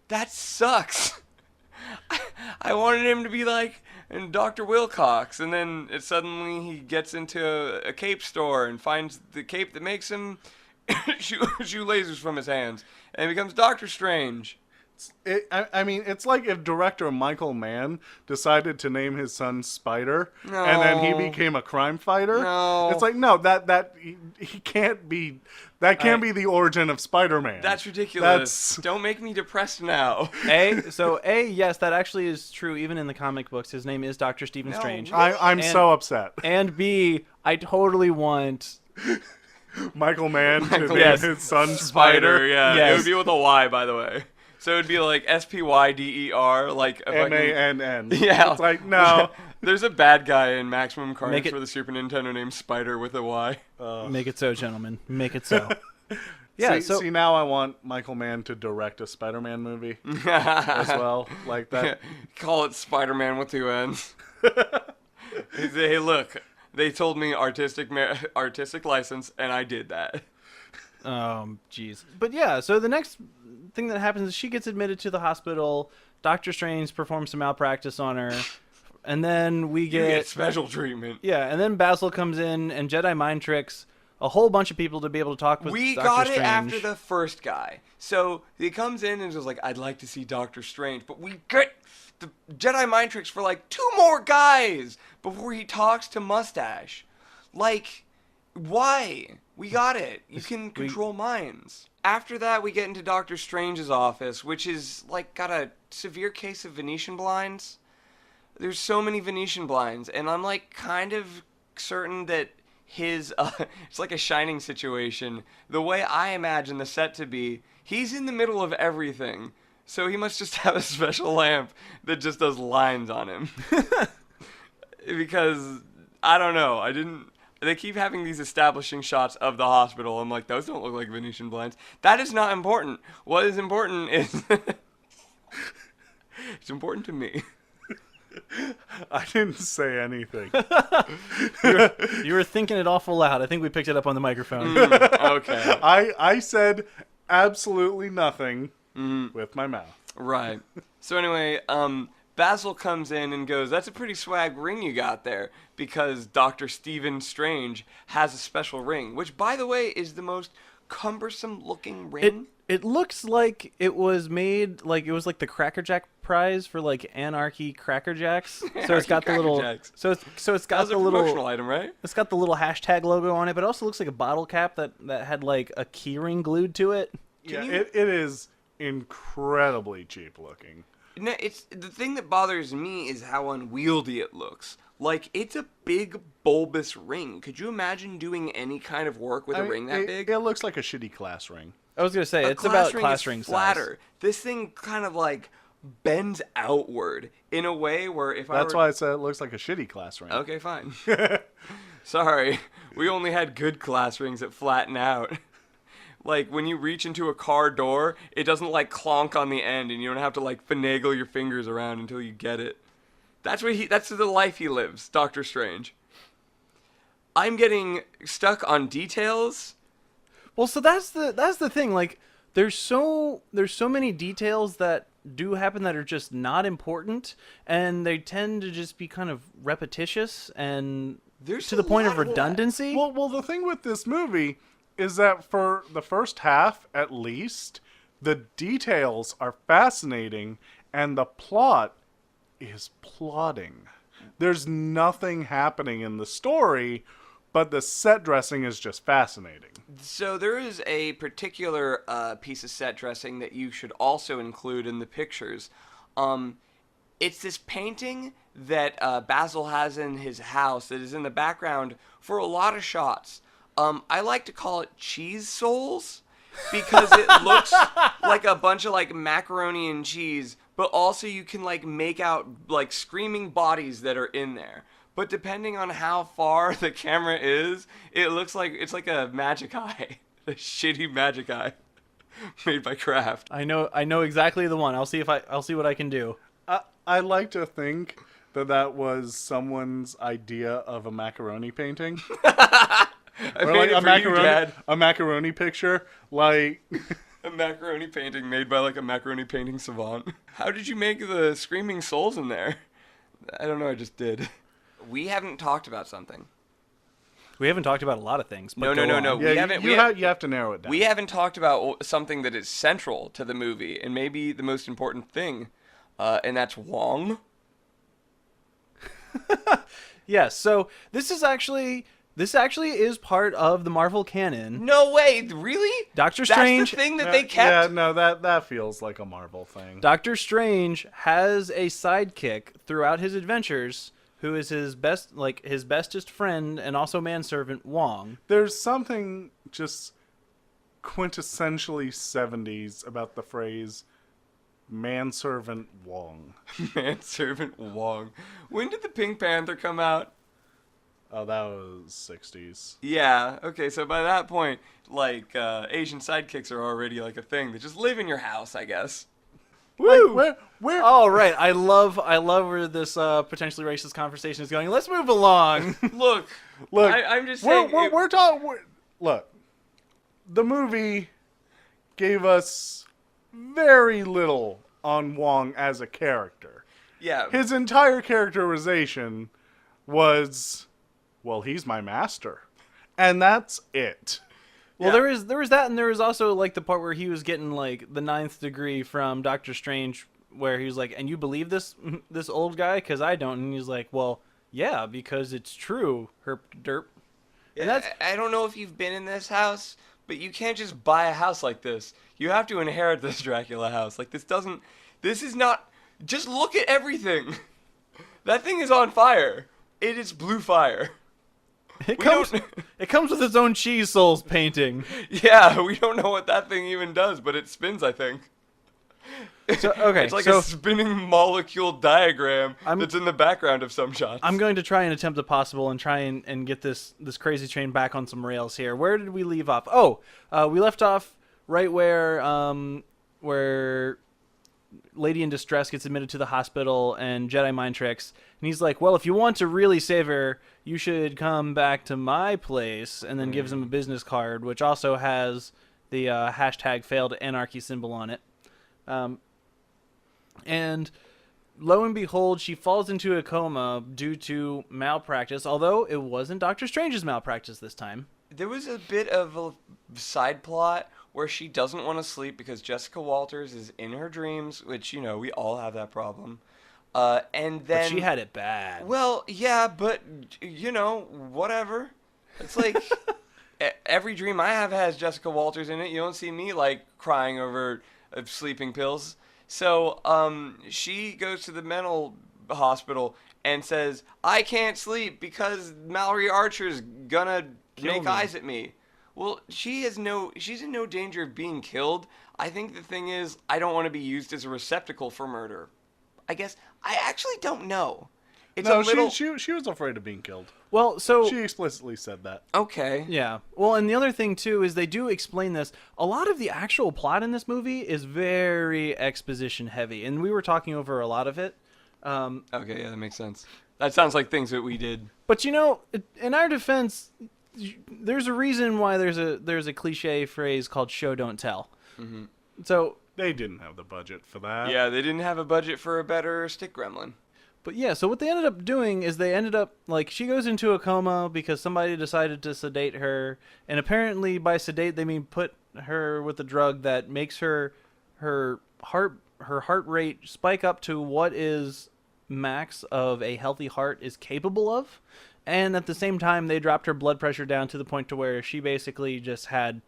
S5: that sucks. I wanted him to be like Dr. Wilcox, and then suddenly he gets into a cape store and finds the cape that makes him shoot lasers from his hands, and becomes Doctor Strange.
S6: I mean, it's like if director Michael Mann decided to name his son Spider, and then he
S5: No.
S6: became a crime fighter.
S5: No.
S6: It's like, no, he can't be. That can't be the origin of Spider-Man.
S5: That's ridiculous.
S6: That's
S5: Don't make me depressed now.
S4: Yes, that actually is true. Even in the comic books, his name is Doctor Stephen
S5: No,
S4: Strange.
S6: I'm
S4: And-
S6: so upset.
S4: And B, I totally want.
S6: Michael Mann to name
S4: Yes.
S6: his son
S5: Spider, yeah.
S4: Yes.
S5: It would be with a Y, by the way. So it would be like SPYDER, like a fucking...
S6: MANN.
S5: Yeah.
S6: It's like, no.
S5: There's a bad guy in Maximum Carnage
S4: Make it-
S5: for the Super Nintendo named Spider with a Y.
S4: Make it so, gentlemen. Make it so. Yeah.
S6: See, now I want Michael Mann to direct a Spider-Man movie as well, like that.
S5: Call it Spider-Man with 2 N's. He say, hey, look, they told me artistic license, and I did that.
S4: Jeez. But yeah, so the next thing that happens is she gets admitted to the hospital. Doctor Strange performs some malpractice on her, and then we
S5: You get
S4: get
S5: special treatment.
S4: yeah, and then Basil comes in and Jedi mind tricks a whole bunch of people to be able to talk with
S5: We
S4: Doctor
S5: got
S4: Strange.
S5: it after the first guy. So he comes in and is like, I'd like to see Doctor Strange. But we get the Jedi mind tricks for like 2 more guys before he talks to Mustache. Like, why? We got it. You can control minds. After that, we get into Doctor Strange's office, which is like got a severe case of Venetian blinds. There's so many Venetian blinds, and I'm like kind of certain that his it's like a Shining situation. The way I imagine the set to be, he's in the middle of everything, so he must just have a special lamp that just does lines on him. Because I don't know, they keep having these establishing shots of the hospital. I'm like, those don't look like Venetian blinds. That is not important. What is important is it's important to me.
S6: I didn't say anything.
S4: You were thinking it awful loud. I think we picked it up on the microphone.
S5: Okay.
S6: I said absolutely nothing with my mouth.
S5: Right. So anyway, Basil comes in and goes, that's a pretty swag ring you got there, because Dr. Stephen Strange has a special ring, which, by the way, is the most cumbersome looking ring.
S4: It looks like it was made like it was like the Cracker Jack prize for like Anarchy Cracker Jacks. So it's got the little
S5: Cracker Jacks.
S4: so it's
S5: That
S4: got
S5: was
S4: the
S5: a
S4: little
S5: promotional item, right?
S4: it's got the little hashtag logo on it, but it also looks like a bottle cap that had like a key ring glued to it.
S6: Yeah, it is incredibly cheap looking.
S5: No, it's the thing that bothers me is how unwieldy it looks. Like, it's a big, bulbous ring. Could you imagine doing any kind of work with a ring that big?
S6: It looks like a shitty class ring.
S4: I was gonna say
S5: A
S4: it's about
S5: ring
S4: class
S5: is
S4: ring size.
S5: flatter. This thing kind of like bends outward in a way where if
S6: That's
S5: I were...
S6: why I said it looks like a shitty class ring.
S5: Okay, fine. Sorry, we only had good class rings that flatten out. Like, when you reach into a car door, it doesn't, like, clonk on the end, and you don't have to, like, finagle your fingers around until you get it. That's the life he lives, Doctor Strange. I'm getting stuck on details.
S4: Well, so that's the thing. Like, there's so many details that do happen that are just not important, and they tend to just be kind of repetitious and
S5: There's
S4: to the
S5: a
S4: point of
S5: lot of that.
S4: redundancy.
S6: Well, the thing with this movie is that for the first half, at least, the details are fascinating, and the plot is plotting. There's nothing happening in the story, but the set dressing is just fascinating.
S5: So there is a particular piece of set dressing that you should also include in the pictures. It's this painting that Basil has in his house that is in the background for a lot of shots. I like to call it cheese souls because it looks like a bunch of like macaroni and cheese, but also you can like make out like screaming bodies that are in there. But depending on how far the camera is, it looks like it's like a magic eye, a shitty magic eye made by Kraft.
S4: I know exactly the one. I'll see what I can do.
S6: I like to think that was someone's idea of a macaroni painting.
S5: I
S6: Or
S5: made
S6: like
S5: it for you, Dad.
S6: a macaroni picture. Like,
S5: A macaroni painting made by like a macaroni painting savant. How did you make the screaming souls in there? I don't know, I just did. We haven't talked about something.
S4: We haven't talked about a lot of things. But
S5: No.
S4: go on.
S6: Yeah, you have to narrow it down.
S5: We haven't talked about something that is central to the movie, and maybe the most important thing, and that's Wong.
S4: Yes. So this actually is part of the Marvel canon.
S5: No way, really?
S4: Doctor Strange.
S5: That's the thing that they kept?
S6: Yeah, no, that feels like a Marvel thing.
S4: Doctor Strange has a sidekick throughout his adventures, who is his bestest friend and also manservant Wong.
S6: There's something just quintessentially 70s about the phrase manservant Wong.
S5: Manservant Wong. When did the Pink Panther come out?
S6: Oh, that was 60s.
S5: Yeah, okay, so by that point, like, Asian sidekicks are already, like, a thing. They just live in your house, I guess.
S6: Woo! Like, where?
S4: Oh, right. I love where this potentially racist conversation is going. Let's move along.
S5: Look, I'm just saying...
S6: we're talking... Look, the movie gave us very little on Wong as a character.
S5: Yeah.
S6: His entire characterization was, well, he's my master. And that's it.
S4: Well,
S5: Yeah.
S4: there was that, and there was also like the part where he was getting like the 9th degree from Doctor Strange, where he was like, "And you believe this old guy? Because I don't." And he's like, "Well, yeah, because it's true, herp derp." And that's
S5: I don't know if you've been in this house, but you can't just buy a house like this. You have to inherit this Dracula house. Like, this is not... Just look at everything. That thing is on fire. It is blue fire.
S4: it
S5: we
S4: comes
S5: don't-
S4: it comes with its own Cheese Souls painting.
S5: Yeah, we don't know what that thing even does, but it spins, I think.
S4: So, okay,
S5: It's like
S4: so
S5: a spinning molecule diagram
S4: I'm-
S5: that's in the background of some shots.
S4: I'm going to try and attempt the possible and try and get this crazy train back on some rails here. Where did we leave off? Oh, we left off right where Lady in Distress gets admitted to the hospital and Jedi mind tricks. And he's like, well, if you want to really save her, you should come back to my place. And then gives him a business card, which also has the hashtag failed anarchy symbol on it. And lo and behold, she falls into a coma due to malpractice, although it wasn't Doctor Strange's malpractice this time.
S5: There was a bit of a side plot where she doesn't want to sleep because Jessica Walters is in her dreams, which, you know, we all have that problem. And then...
S4: But she had it bad.
S5: Well, yeah, but, you know, whatever. It's like... Every dream I have has Jessica Walters in it. You don't see me, like, crying over sleeping pills. So, she goes to the mental hospital and says, I can't sleep because Mallory Archer's gonna make
S6: me.
S5: eyes at me. Well, she's in no danger of being killed. I think the thing is, I don't want to be used as a receptacle for murder. I guess, I actually don't know. It's
S6: No,
S5: a little...
S6: she was afraid of being killed.
S4: Well, so...
S6: She explicitly said that.
S5: Okay.
S4: Yeah. Well, and the other thing, too, is they do explain this. A lot of the actual plot in this movie is very exposition heavy, and we were talking over a lot of it.
S5: Okay, yeah, that makes sense. That sounds like things that we did.
S4: But, you know, in our defense, there's a reason why there's a cliche phrase called show, don't tell.
S5: Mm-hmm.
S4: So...
S6: They didn't have the budget for that.
S5: Yeah, they didn't have a budget for a better stick gremlin.
S4: But yeah, so what they ended up doing is they ended up, like, she goes into a coma because somebody decided to sedate her. And apparently by sedate, they mean put her with a drug that makes her heart rate spike up to what is max of a healthy heart is capable of. And at the same time, they dropped her blood pressure down to the point to where she basically just had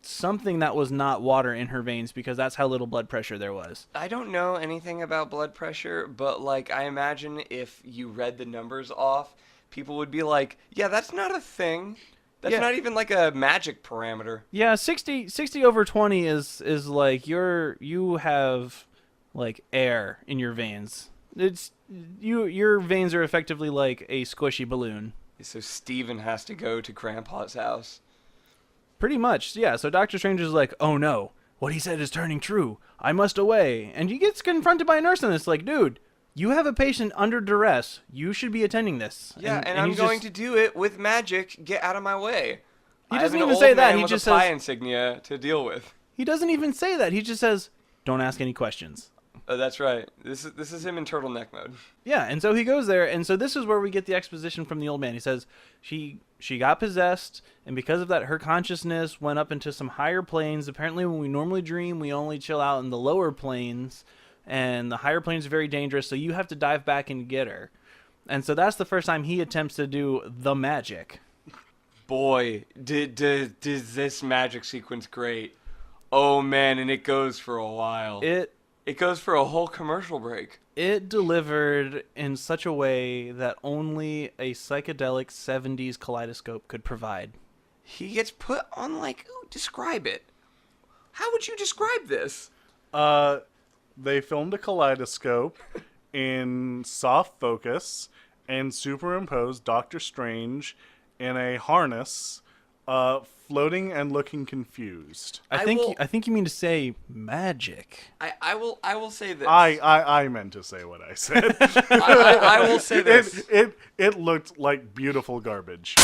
S4: something that was not water in her veins because that's how little blood pressure there was.
S5: I don't know anything about blood pressure, but, like, I imagine if you read the numbers off, people would be like, yeah, that's not a thing. That's
S4: Yeah.
S5: not even, like, a magic parameter.
S4: Yeah, 60 over 20 is like you have like air in your veins. It's your veins are effectively like a squishy balloon.
S5: So Steven has to go to Grandpa's house.
S4: Pretty much, yeah. So Doctor Strange is like, oh no, what he said is turning true. I must away. And he gets confronted by a nurse and it's like, dude, you have a patient under duress. You should be attending this.
S5: Yeah, and I'm
S4: he's
S5: going
S4: just-
S5: to do it with magic. Get out of my way.
S4: He
S5: I
S4: doesn't
S5: have an
S4: even
S5: old
S4: say that.
S5: man
S4: He
S5: with
S4: just
S5: a pie
S4: says-
S5: insignia to deal with.
S4: He doesn't even say that. He just says, don't ask any questions.
S5: Oh, that's right. This is him in turtleneck mode.
S4: Yeah, and so he goes there, and so this is where we get the exposition from the old man. He says she got possessed, and because of that, her consciousness went up into some higher planes. Apparently, when we normally dream, we only chill out in the lower planes, and the higher planes are very dangerous, so you have to dive back and get her. And so that's the first time he attempts to do the magic.
S5: Boy, did this magic sequence great. Oh, man, and it goes for a while. It goes for a whole commercial break.
S4: It delivered in such a way that only a psychedelic 70s kaleidoscope could provide.
S5: He gets put on, like, ooh, describe it. How would you describe this?
S6: They filmed a kaleidoscope in soft focus and superimposed Doctor Strange in a harness, floating and looking confused.
S4: I think you mean to say magic.
S5: I will say this.
S6: I meant to say what I said.
S5: I will say this.
S6: It looked like beautiful garbage.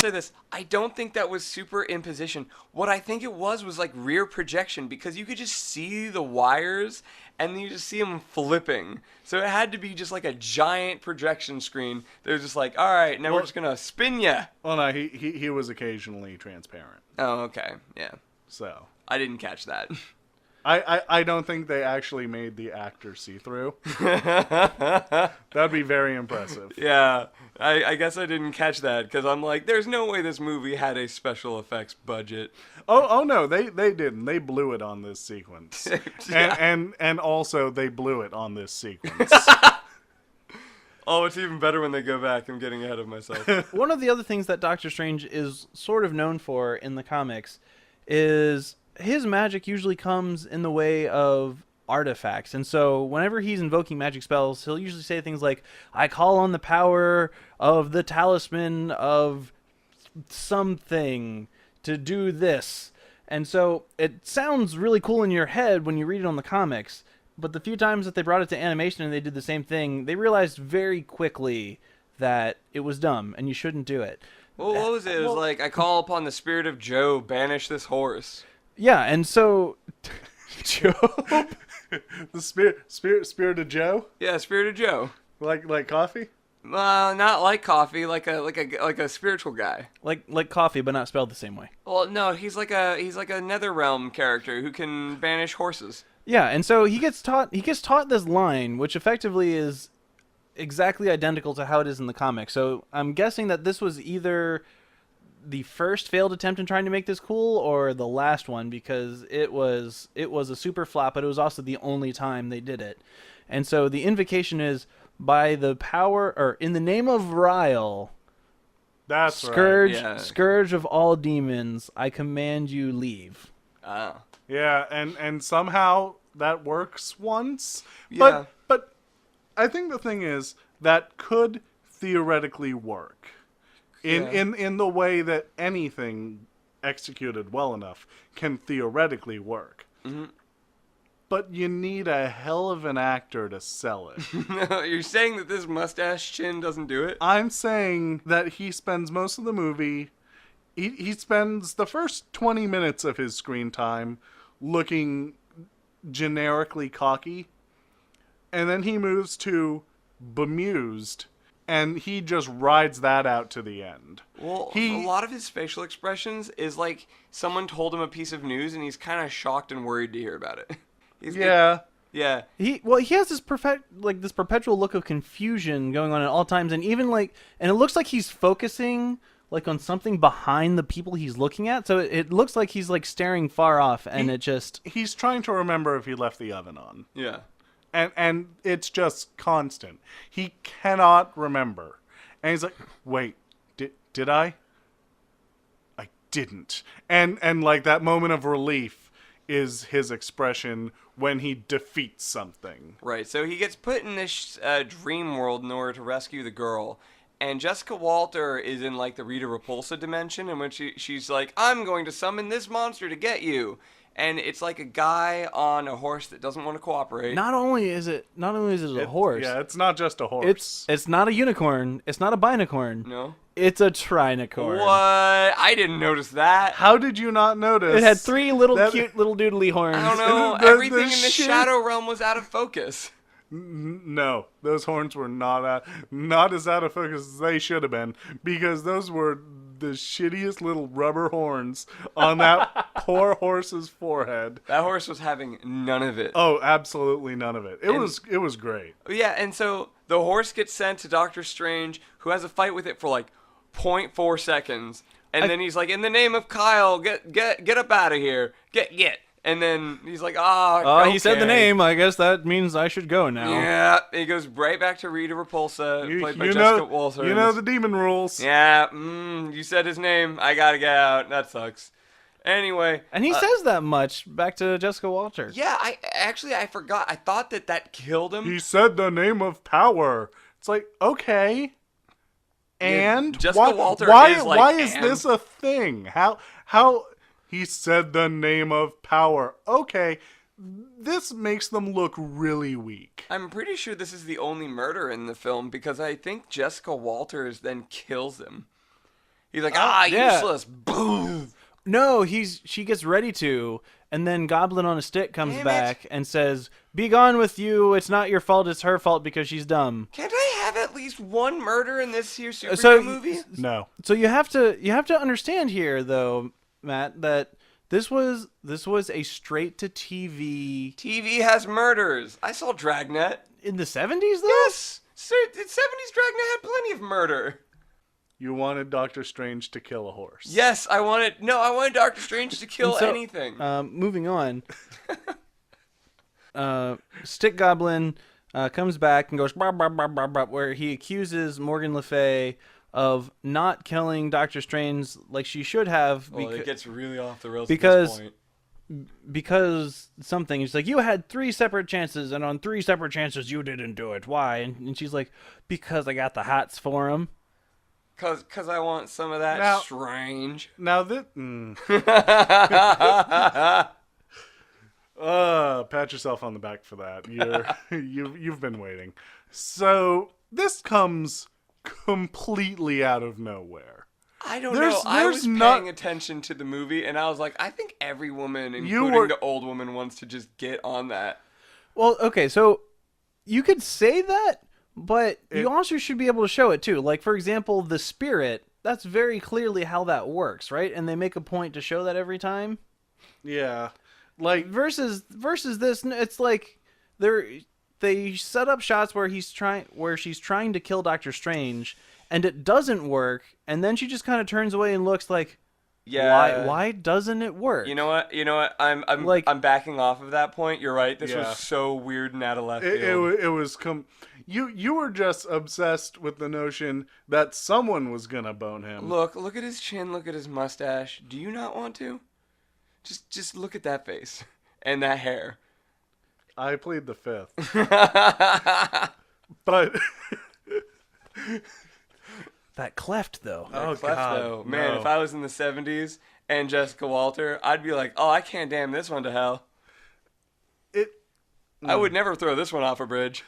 S5: Say this. I don't think that was super imposition. What I think it was like rear projection, because you could just see the wires and then you just see them flipping. So it had to be just like a giant projection screen. They're just like, all right, now we're just gonna spin ya.
S6: Well, no, he was occasionally transparent.
S5: Oh, okay, yeah.
S6: So
S5: I didn't catch that.
S6: I don't think they actually made the actor see-through. That'd be very impressive.
S5: Yeah, I guess I didn't catch that because I'm like, there's no way this movie had a special effects budget.
S6: Oh no, they didn't. They blew it on this sequence.
S5: Yeah.
S6: and also they blew it on this sequence.
S5: Oh, it's even better when they go back. I'm getting ahead of myself.
S4: One of the other things that Doctor Strange is sort of known for in the comics is his magic usually comes in the way of artifacts. And so whenever he's invoking magic spells, he'll usually say things like, I call on the power of the talisman of something to do this. And so it sounds really cool in your head when you read it on the comics, but the few times that they brought it to animation and they did the same thing, they realized very quickly that it was dumb and you shouldn't do it.
S5: Well, what was it? It was like, I call upon the spirit of Joe, banish this horse.
S4: Yeah, and so Joe,
S6: The spirit of Joe,
S5: Yeah, spirit of Joe.
S6: like coffee.
S5: Not like coffee, like a spiritual guy.
S4: like coffee, but not spelled the same way.
S5: Well, no, he's like a Netherrealm character who can banish horses.
S4: Yeah, and so he gets taught this line, which effectively is exactly identical to how it is in the comic. So I'm guessing that this was either the first failed attempt in trying to make this cool or the last one, because it was a super flop, but it was also the only time they did it. And so the invocation is, by the power, or in the name of Ryle,
S6: That's
S4: scourge,
S6: right.
S5: Yeah.
S4: scourge of all demons, I command you leave.
S5: Oh.
S6: Yeah, and somehow that works once.
S5: Yeah.
S6: But I think the thing is that could theoretically work. In the way that anything executed well enough can theoretically work.
S5: Mm-hmm.
S6: But you need a hell of an actor to sell it.
S5: You're saying that this mustache chin doesn't do it?
S6: I'm saying that he spends most of the movie, he spends the first 20 minutes of his screen time looking generically cocky, and then he moves to bemused, and he just rides that out to the end.
S5: Well, a lot of his facial expressions is like someone told him a piece of news and he's kind of shocked and worried to hear about it.
S6: Yeah.
S5: Yeah.
S4: He has this this perpetual look of confusion going on at all times, and even and it looks like he's focusing on something behind the people he's looking at. So it looks like he's staring far off, and
S6: He's trying to remember if he left the oven on.
S5: Yeah.
S6: And it's just constant. He cannot remember. And he's like, wait, did I? I didn't. And that moment of relief is his expression when he defeats something.
S5: Right. So he gets put in this dream world in order to rescue the girl. And Jessica Walter is in like the Rita Repulsa dimension, in which she's like, I'm going to summon this monster to get you. And it's like a guy on a horse that doesn't want to cooperate.
S4: Not only is it a horse.
S6: Yeah, it's not just a horse.
S4: It's not a unicorn. It's not a binicorn.
S5: No?
S4: It's a trinicorn.
S5: What? I didn't notice that.
S6: How did you not notice?
S4: It had 3 cute little doodly horns.
S5: I don't know.
S6: The
S5: Everything in the
S6: shit-
S5: shadow realm was out of focus.
S6: No, those horns were not as out of focus as they should have been, because those were the shittiest little rubber horns on that poor horse's forehead.
S5: That horse was having none of it.
S6: Oh, absolutely none of it. It was great.
S5: Yeah, and so the horse gets sent to Doctor Strange, who has a fight with it for like 0.4 seconds, and then he's like, "In the name of Kyle, get up out of here, get." And then he's like, okay.
S4: He said the name. I guess that means I should go now.
S5: Yeah, he goes right back to Rita Repulsa, played by
S6: you
S5: Jessica
S6: know,
S5: Walter.
S6: you know the demon rules.
S5: Yeah, you said his name. I gotta get out. That sucks. Anyway.
S4: And he says that much back to Jessica Walter.
S5: Yeah, I forgot. I thought that killed him.
S6: He said the name of power. It's like, okay. And
S5: Jessica Walter
S6: why
S5: is like,
S6: why is
S5: and?
S6: this a thing? How he said the name of power. Okay. This makes them look really weak.
S5: I'm pretty sure this is the only murder in the film, because I think Jessica Walters then kills him. He's like,
S4: yeah.
S5: useless. Boom.
S4: No, she gets ready to, and then Goblin on a Stick comes
S5: Damn it.
S4: back and says, "Be gone with you. It's not your fault. It's her fault because she's dumb."
S5: Can't I have at least one murder in this here superhero movie?
S6: No.
S4: So you have to understand here, though, Matt, that this was a straight to TV
S5: TV has murders. I saw Dragnet.
S4: in the 70s, though.
S5: Yes. So, 70s Dragnet had plenty of murder.
S6: You wanted Doctor Strange to kill a horse.
S5: Yes, I wanted Doctor Strange to kill
S4: So,
S5: anything.
S4: Moving on. Stick Goblin comes back and goes "Bah, bah, bah, bah, bah," where he accuses Morgan Le Fay of not killing Doctor Strange like she should have.
S5: Well, it gets really off the rails
S4: because-
S5: at this point.
S4: Because something. He's like, you had 3 separate chances, and on 3 separate chances you didn't do it. Why? And she's like, because I got the hots for him.
S5: Cause I want some of that
S6: Now-
S5: strange.
S6: Now that pat yourself on the back for that. You've been waiting. So this comes completely out of nowhere.
S5: I don't
S6: There's-
S5: know. I
S6: there's
S5: was
S6: not-
S5: paying attention to the movie, and I was like, I think every woman,
S6: You
S5: including
S6: were-
S5: the old woman, wants to just get on that.
S4: Well, okay, so you could say that, but you also should be able to show it too. Like, for example, the spirit, that's very clearly how that works, right? And they make a point to show that every time.
S6: Yeah, like
S4: Versus this, it's like they set up shots where she's trying to kill Doctor Strange, and it doesn't work, and then she just kind of turns away and looks like,
S5: Yeah.
S4: why doesn't it work?
S5: You know what? I'm backing off of that point. You're right. This
S6: Yeah.
S5: was so weird and out of left field.
S6: it was you were just obsessed with the notion that someone was gonna bone him.
S5: Look at his chin. Look at his mustache. Do you not want to? Just look at that face and that hair.
S6: I plead the fifth, but
S4: That cleft, though.
S6: oh
S5: Cleft,
S6: god,
S5: though. Man,
S6: no.
S5: if I was in the 70s and Jessica Walter, I'd be like, oh, I can't damn this one to hell. I would never throw this one off a bridge.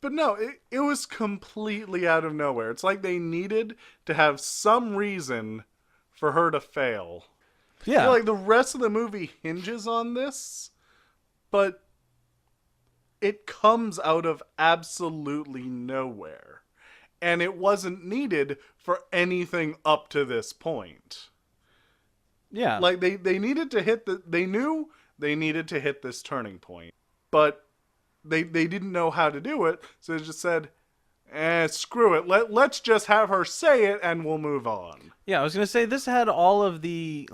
S6: But no, it was completely out of nowhere. It's like they needed to have some reason for her to fail. I
S4: Yeah.
S6: feel like the rest of the movie hinges on this, but it comes out of absolutely nowhere. And it wasn't needed for anything up to this point.
S4: Yeah.
S6: Like they needed to hit they knew they needed to hit this turning point. But they didn't know how to do it, so they just said, screw it. Let's just have her say it and we'll move on.
S4: Yeah, I was going to say this had all of the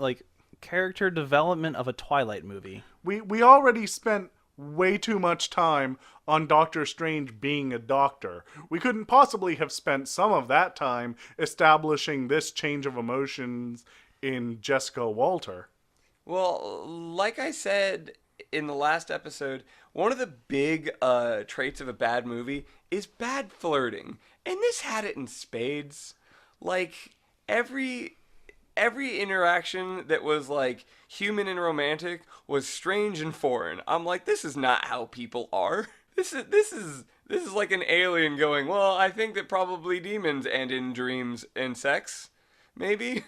S4: character development of a Twilight movie.
S6: We already spent way too much time on Doctor Strange being a doctor. We couldn't possibly have spent some of that time establishing this change of emotions in Jessica Walter.
S5: Well, like I said in the last episode, one of the big traits of a bad movie is bad flirting. And this had it in spades. Like, every interaction that was, like, human and romantic was strange and foreign. I'm like, this is not how people are. This is like an alien going, well, I think that probably demons end in dreams and sex. Maybe?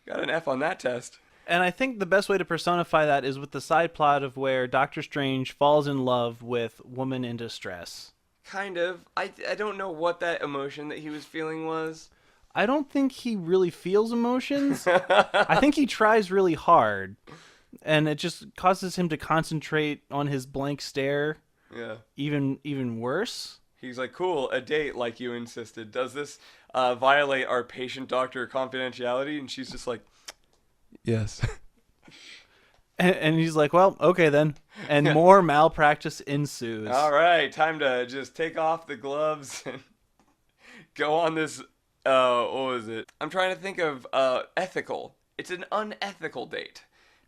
S5: Got an F on that test.
S4: And I think the best way to personify that is with the side plot of where Doctor Strange falls in love with woman in distress.
S5: Kind of. I don't know what that emotion that he was feeling was.
S4: I don't think he really feels emotions. I think he tries really hard, and it just causes him to concentrate on his blank stare.
S5: Yeah.
S4: Even worse.
S5: He's like, cool, a date like you insisted. Does this violate our patient-doctor confidentiality? And she's just like, yes.
S4: And he's like, well, okay then. And more malpractice ensues.
S5: All right, time to just take off the gloves and go on this, what was it? I'm trying to think of ethical. It's an unethical date.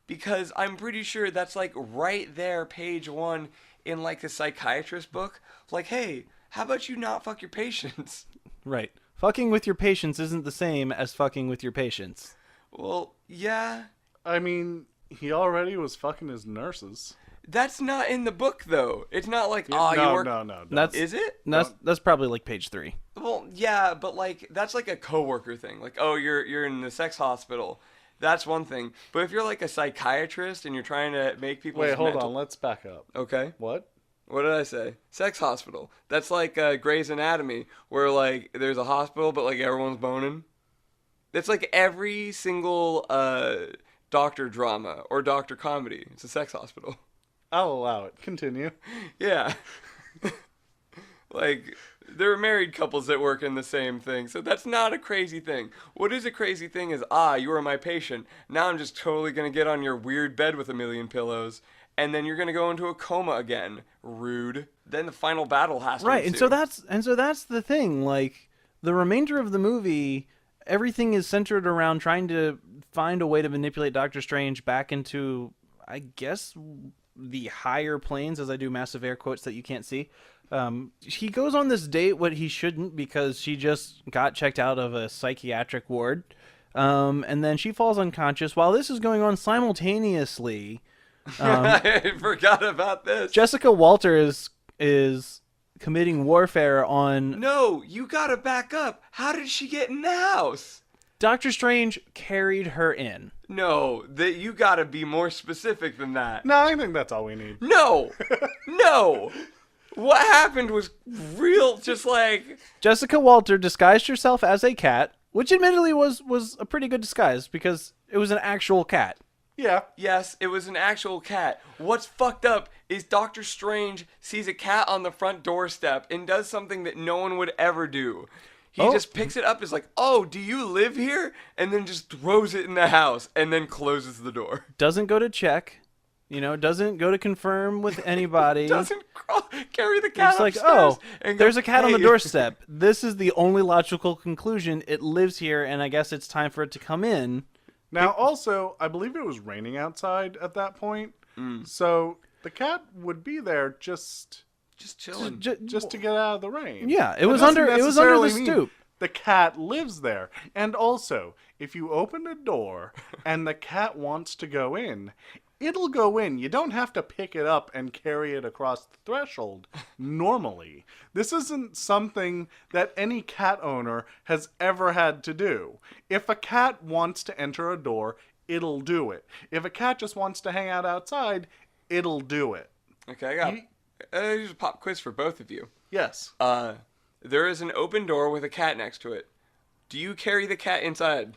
S5: Because I'm pretty sure that's like right there, page 1 in like a psychiatrist book. Like, hey, how about you not fuck your patients?
S4: Right. Fucking with your patients isn't the same as fucking with your patients.
S5: Well, yeah.
S6: I mean, he already was fucking his nurses.
S5: That's not in the book, though. It's not like,
S6: No,
S5: you work...
S6: no.
S4: That's
S5: Is it?
S4: That's probably like page 3.
S5: Well, yeah, but like, that's like a coworker thing. Like, oh, you're in the sex hospital. That's one thing. But if you're like a psychiatrist and you're trying to make people...
S6: Wait, hold on. Let's back up.
S5: Okay.
S6: What?
S5: What did I say? Sex hospital. That's like Grey's Anatomy, where like there's a hospital, but like everyone's boning. That's like every single doctor drama or doctor comedy. It's a sex hospital.
S6: I'll allow it. Continue.
S5: Yeah. Like, there are married couples that work in the same thing, so that's not a crazy thing. What is a crazy thing is, you are my patient. Now I'm just totally going to get on your weird bed with a million pillows, and then you're going to go into a coma again. Rude. Then the final battle has to
S4: Right,
S5: ensue.
S4: and so that's the thing. Like, the remainder of the movie, everything is centered around trying to find a way to manipulate Doctor Strange back into, I guess, the higher planes, as I do massive air quotes that you can't see. He goes on this date what he shouldn't because she just got checked out of a psychiatric ward. And then she falls unconscious. While this is going on simultaneously,
S5: I forgot about this.
S4: Jessica Walter is committing warfare on...
S5: No, you gotta back up. How did she get in the house?
S4: Doctor Strange carried her in.
S5: No, that you gotta be more specific than that.
S6: No, I think that's all we need.
S5: No! No! What happened was real, just like...
S4: Jessica Walter disguised herself as a cat, which admittedly was a pretty good disguise because it was an actual cat.
S6: Yeah.
S5: Yes, it was an actual cat. What's fucked up is Doctor Strange sees a cat on the front doorstep and does something that no one would ever do. He just picks it up, is like, oh, do you live here? And then just throws it in the house and then closes the door.
S4: Doesn't go to check. Doesn't go to confirm with anybody.
S5: Doesn't carry the cat
S4: It's like,
S5: upstairs and go,
S4: there's a cat on the
S5: "Hey."
S4: doorstep. This is the only logical conclusion. It lives here, and I guess it's time for it to come in.
S6: Now, also, I believe it was raining outside at that point. So the cat would be there just
S5: chilling.
S6: just to get out of the rain.
S4: Yeah, it
S6: That
S4: was
S6: doesn't
S4: under the
S6: necessarily mean
S4: stoop.
S6: The cat lives there. And also, if you open a door and the cat wants to go in, it'll go in. You don't have to pick it up and carry it across the threshold normally. This isn't something that any cat owner has ever had to do. If a cat wants to enter a door, it'll do it. If a cat just wants to hang out outside, it'll do it.
S5: Okay, I got here's a pop quiz for both of you.
S6: Yes.
S5: There is an open door with a cat next to it. Do you carry the cat inside?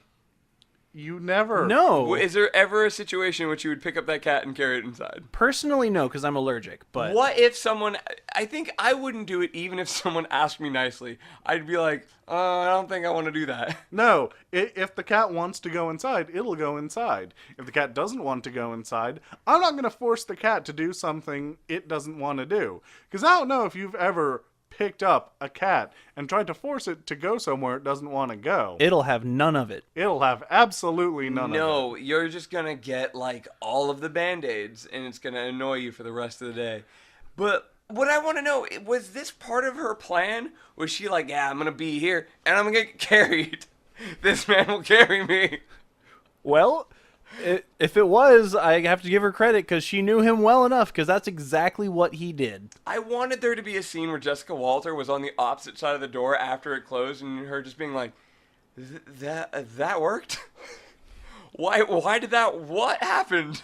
S6: You never.
S4: No.
S5: Is there ever a situation in which you would pick up that cat and carry it inside?
S4: Personally, no, because I'm allergic. But
S5: What if someone... I think I wouldn't do it even if someone asked me nicely. I'd be like, I don't think I want to do that.
S6: No. If the cat wants to go inside, it'll go inside. If the cat doesn't want to go inside, I'm not going to force the cat to do something it doesn't want to do. Because I don't know if you've ever picked up a cat and tried to force it to go somewhere it doesn't want to go.
S4: it'll have none of it.
S6: It'll have absolutely none of it.
S5: No, you're just going to get like all of the Band-Aids and it's going to annoy you for the rest of the day. But what I want to know, was this part of her plan? Was she like, yeah, I'm going to be here and I'm going to get carried. This man will carry me.
S4: Well, if it was, I have to give her credit because she knew him well enough because that's exactly what he did.
S5: I wanted there to be a scene where Jessica Walter was on the opposite side of the door after it closed and her just being like, that worked? Why did that, what happened?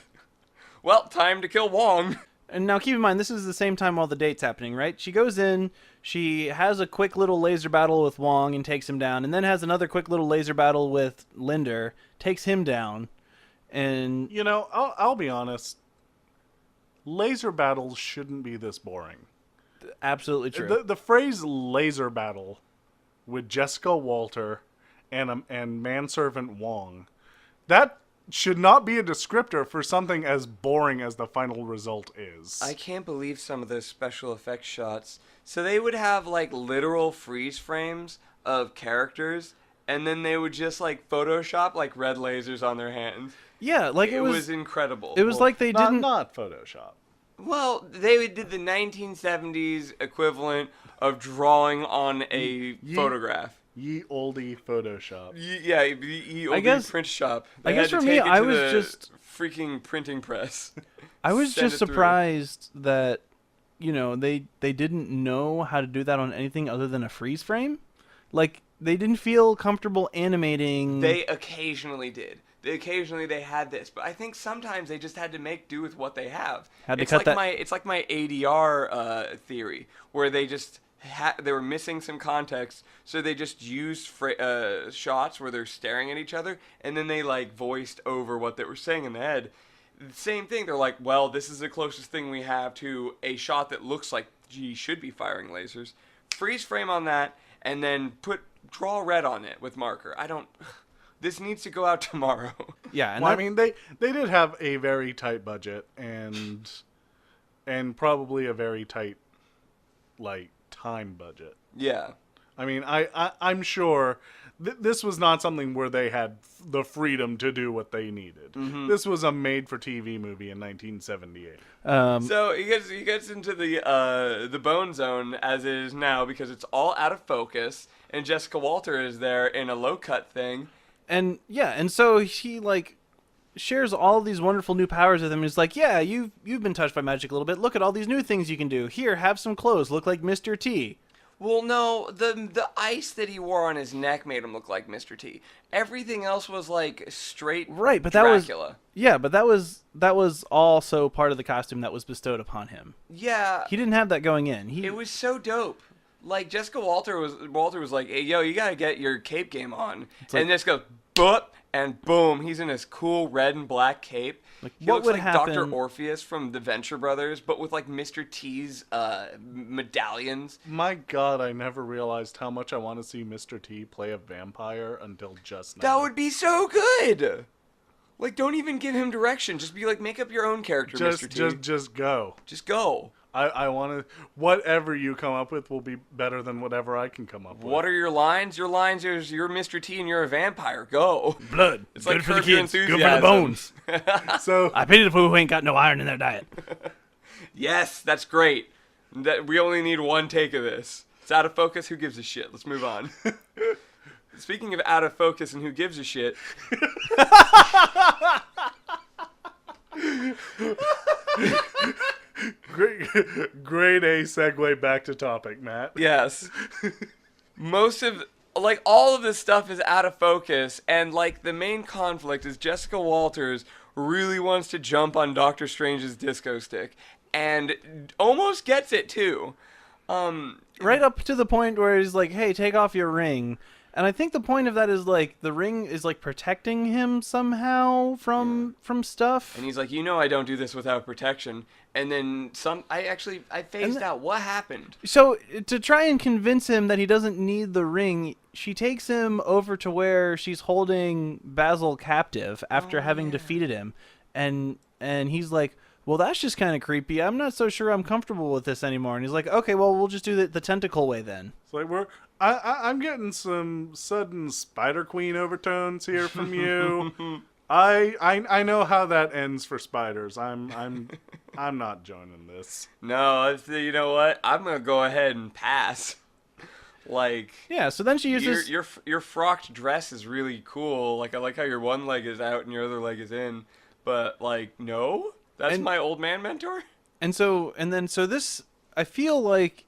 S5: Well, time to kill Wong.
S4: And now keep in mind, this is the same time while the date's happening, right? She goes in, she has a quick little laser battle with Wong and takes him down, and then has another quick little laser battle with Linder, takes him down, and...
S6: You know, I'll be honest. Laser battles shouldn't be this boring.
S4: Absolutely true.
S6: The phrase laser battle with Jessica Walter and manservant Wong, that should not be a descriptor for something as boring as the final result is.
S5: I can't believe some of those special effects shots. So they would have like literal freeze frames of characters, and then they would just like Photoshop like red lasers on their hands.
S4: Yeah, like
S5: it was incredible.
S4: It was like they didn't...
S6: Not Photoshop.
S5: Well, they did the 1970s equivalent of drawing on a photograph.
S6: Ye olde Photoshop.
S5: Yeah, the old
S4: guess-
S5: print shop.
S4: I
S5: They
S4: guess
S5: had to
S4: for me,
S5: take it
S4: I
S5: to
S4: was
S5: the
S4: just-
S5: freaking printing press.
S4: I was
S5: Send
S4: just
S5: it through.
S4: surprised that, you know, they didn't know how to do that on anything other than a freeze frame. Like, they didn't feel comfortable animating...
S5: They occasionally did. They had this, but I think sometimes they just had to make do with what they have.
S4: Had to
S5: it's
S4: cut
S5: like
S4: that-
S5: it's like my ADR theory, where they just they were missing some context, so they just used shots where they're staring at each other, and then they like voiced over what they were saying in the head. Same thing. They're like, well, this is the closest thing we have to a shot that looks like he should be firing lasers. Freeze frame on that, and then draw red on it with marker. This needs to go out tomorrow.
S4: Yeah, and
S6: Well, I mean, they did have a very tight budget and probably a very tight like time budget.
S5: Yeah.
S6: I mean, I'm sure this was not something where they had the freedom to do what they needed.
S5: Mm-hmm.
S6: This was a made-for-TV movie in 1978.
S5: So he gets into the bone zone as it is now because it's all out of focus, and Jessica Walter is there in a low cut thing.
S4: And yeah, and so he like shares all these wonderful new powers with him. He's like, yeah, you've been touched by magic a little bit. Look at all these new things you can do. Here, have some clothes. Look like Mr. T.
S5: Well, no, the ice that he wore on his neck made him look like Mr. T. Everything else was like straight
S4: Right, but
S5: Dracula.
S4: that was also part of the costume that was bestowed upon him.
S5: Yeah,
S4: He didn't have that going in.
S5: it was so dope. Like Jessica Walter was like, hey, yo, you gotta get your cape game on, and just goes boop and boom, he's in his cool red and black cape.
S4: Like,
S5: He
S4: what
S5: looks
S4: would
S5: like
S4: happen-
S5: Dr. Orpheus from the Venture Brothers, but with like Mr. T's medallions.
S6: My God, I never realized how much I want to see Mr. T play a vampire until just now.
S5: That would be so good. Like, don't even give him direction. Just be like, make up your own character, Mr. T.
S6: just go.
S5: Just go.
S6: I want to. Whatever you come up with will be better than whatever I can come up with.
S5: What are your lines? Your lines is you're Mr. T and you're a vampire. Go.
S4: Blood.
S5: It's
S4: Good
S5: like
S4: for the
S5: Curb Your
S4: kids. Good for the
S5: Enthusiasm.
S4: bones.
S6: So
S4: I pity the people who ain't got no iron in their diet.
S5: Yes, that's great. We only need one take of this. It's out of focus. Who gives a shit? Let's move on. Speaking of out of focus and who gives a shit.
S6: great A segue back to topic, Matt.
S5: Yes. Most of, like, all of this stuff is out of focus, and, like, the main conflict is Jessica Walters really wants to jump on Doctor Strange's disco stick, and almost gets it, too.
S4: Right up to the point where he's like, hey, take off your ring. And I think the point of that is, like, the ring is, like, protecting him somehow from stuff.
S5: And he's like, I don't do this without protection. And then I phased out. What happened?
S4: So, to try and convince him that he doesn't need the ring, she takes him over to where she's holding Basil captive after having defeated him. And he's like, well, that's just kind of creepy. I'm not so sure I'm comfortable with this anymore. And he's like, okay, well, we'll just do the tentacle way then.
S6: It's like I'm getting some sudden Spider Queen overtones here from you. I know how that ends for spiders. I'm I'm not joining this.
S5: No, you know what? I'm gonna go ahead and pass. Like,
S4: Yeah, so then she uses...
S5: your frocked dress is really cool. Like, I like how your one leg is out and your other leg is in. But, like, no? That's my old man mentor?
S4: So this, I feel like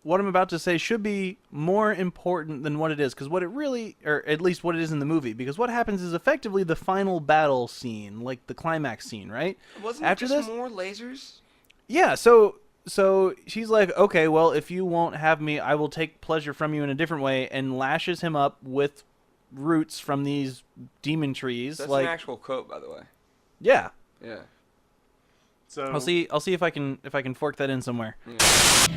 S4: what I'm about to say should be more important than what it is, because what it really, or at least what it is in the movie, because what happens is effectively the final battle scene, like the climax scene, right?
S5: Wasn't
S4: After
S5: it just
S4: this,
S5: more lasers?
S4: yeah, so she's like, okay, well, if you won't have me, I will take pleasure from you in a different way, and lashes him up with roots from these demon trees.
S5: That's
S4: like,
S5: an actual quote, by the way.
S4: yeah.
S5: Yeah.
S6: So
S4: I'll see if I can fork that in somewhere.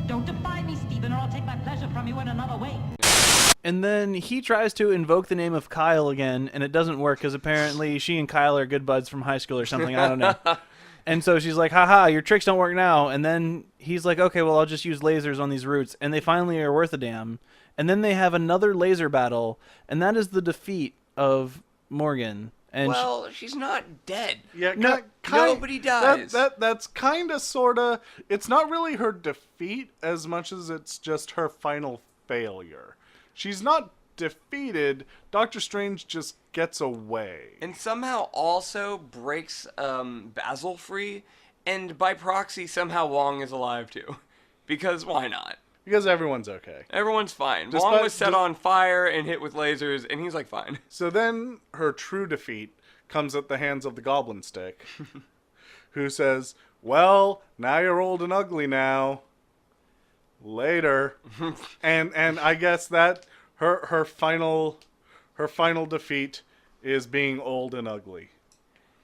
S2: Don't defy me, Stephen, or I'll take my pleasure from you in another way.
S4: And then he tries to invoke the name of Kyle again, and it doesn't work because apparently she and Kyle are good buds from high school or something. I don't know. And so she's like, haha, your tricks don't work now. And then he's like, okay, well, I'll just use lasers on these roots. And they finally are worth a damn. And then they have another laser battle, and that is the defeat of Morgan. And
S5: well, she's not dead.
S6: yeah,
S4: No,
S5: nobody dies.
S6: That's kind of sorta. It's not really her defeat as much as it's just her final failure. She's not defeated. Doctor Strange just gets away.
S5: And somehow also breaks Basil free, and by proxy, somehow Wong is alive too. Because why not?
S6: Because everyone's okay.
S5: Everyone's fine.
S6: Despite-
S5: Wong was set on fire and hit with lasers, and he's like fine.
S6: So then her true defeat comes at the hands of the Goblin Stick, who says, well, now you're old and ugly now. Later. and I guess that her final defeat is being old and ugly.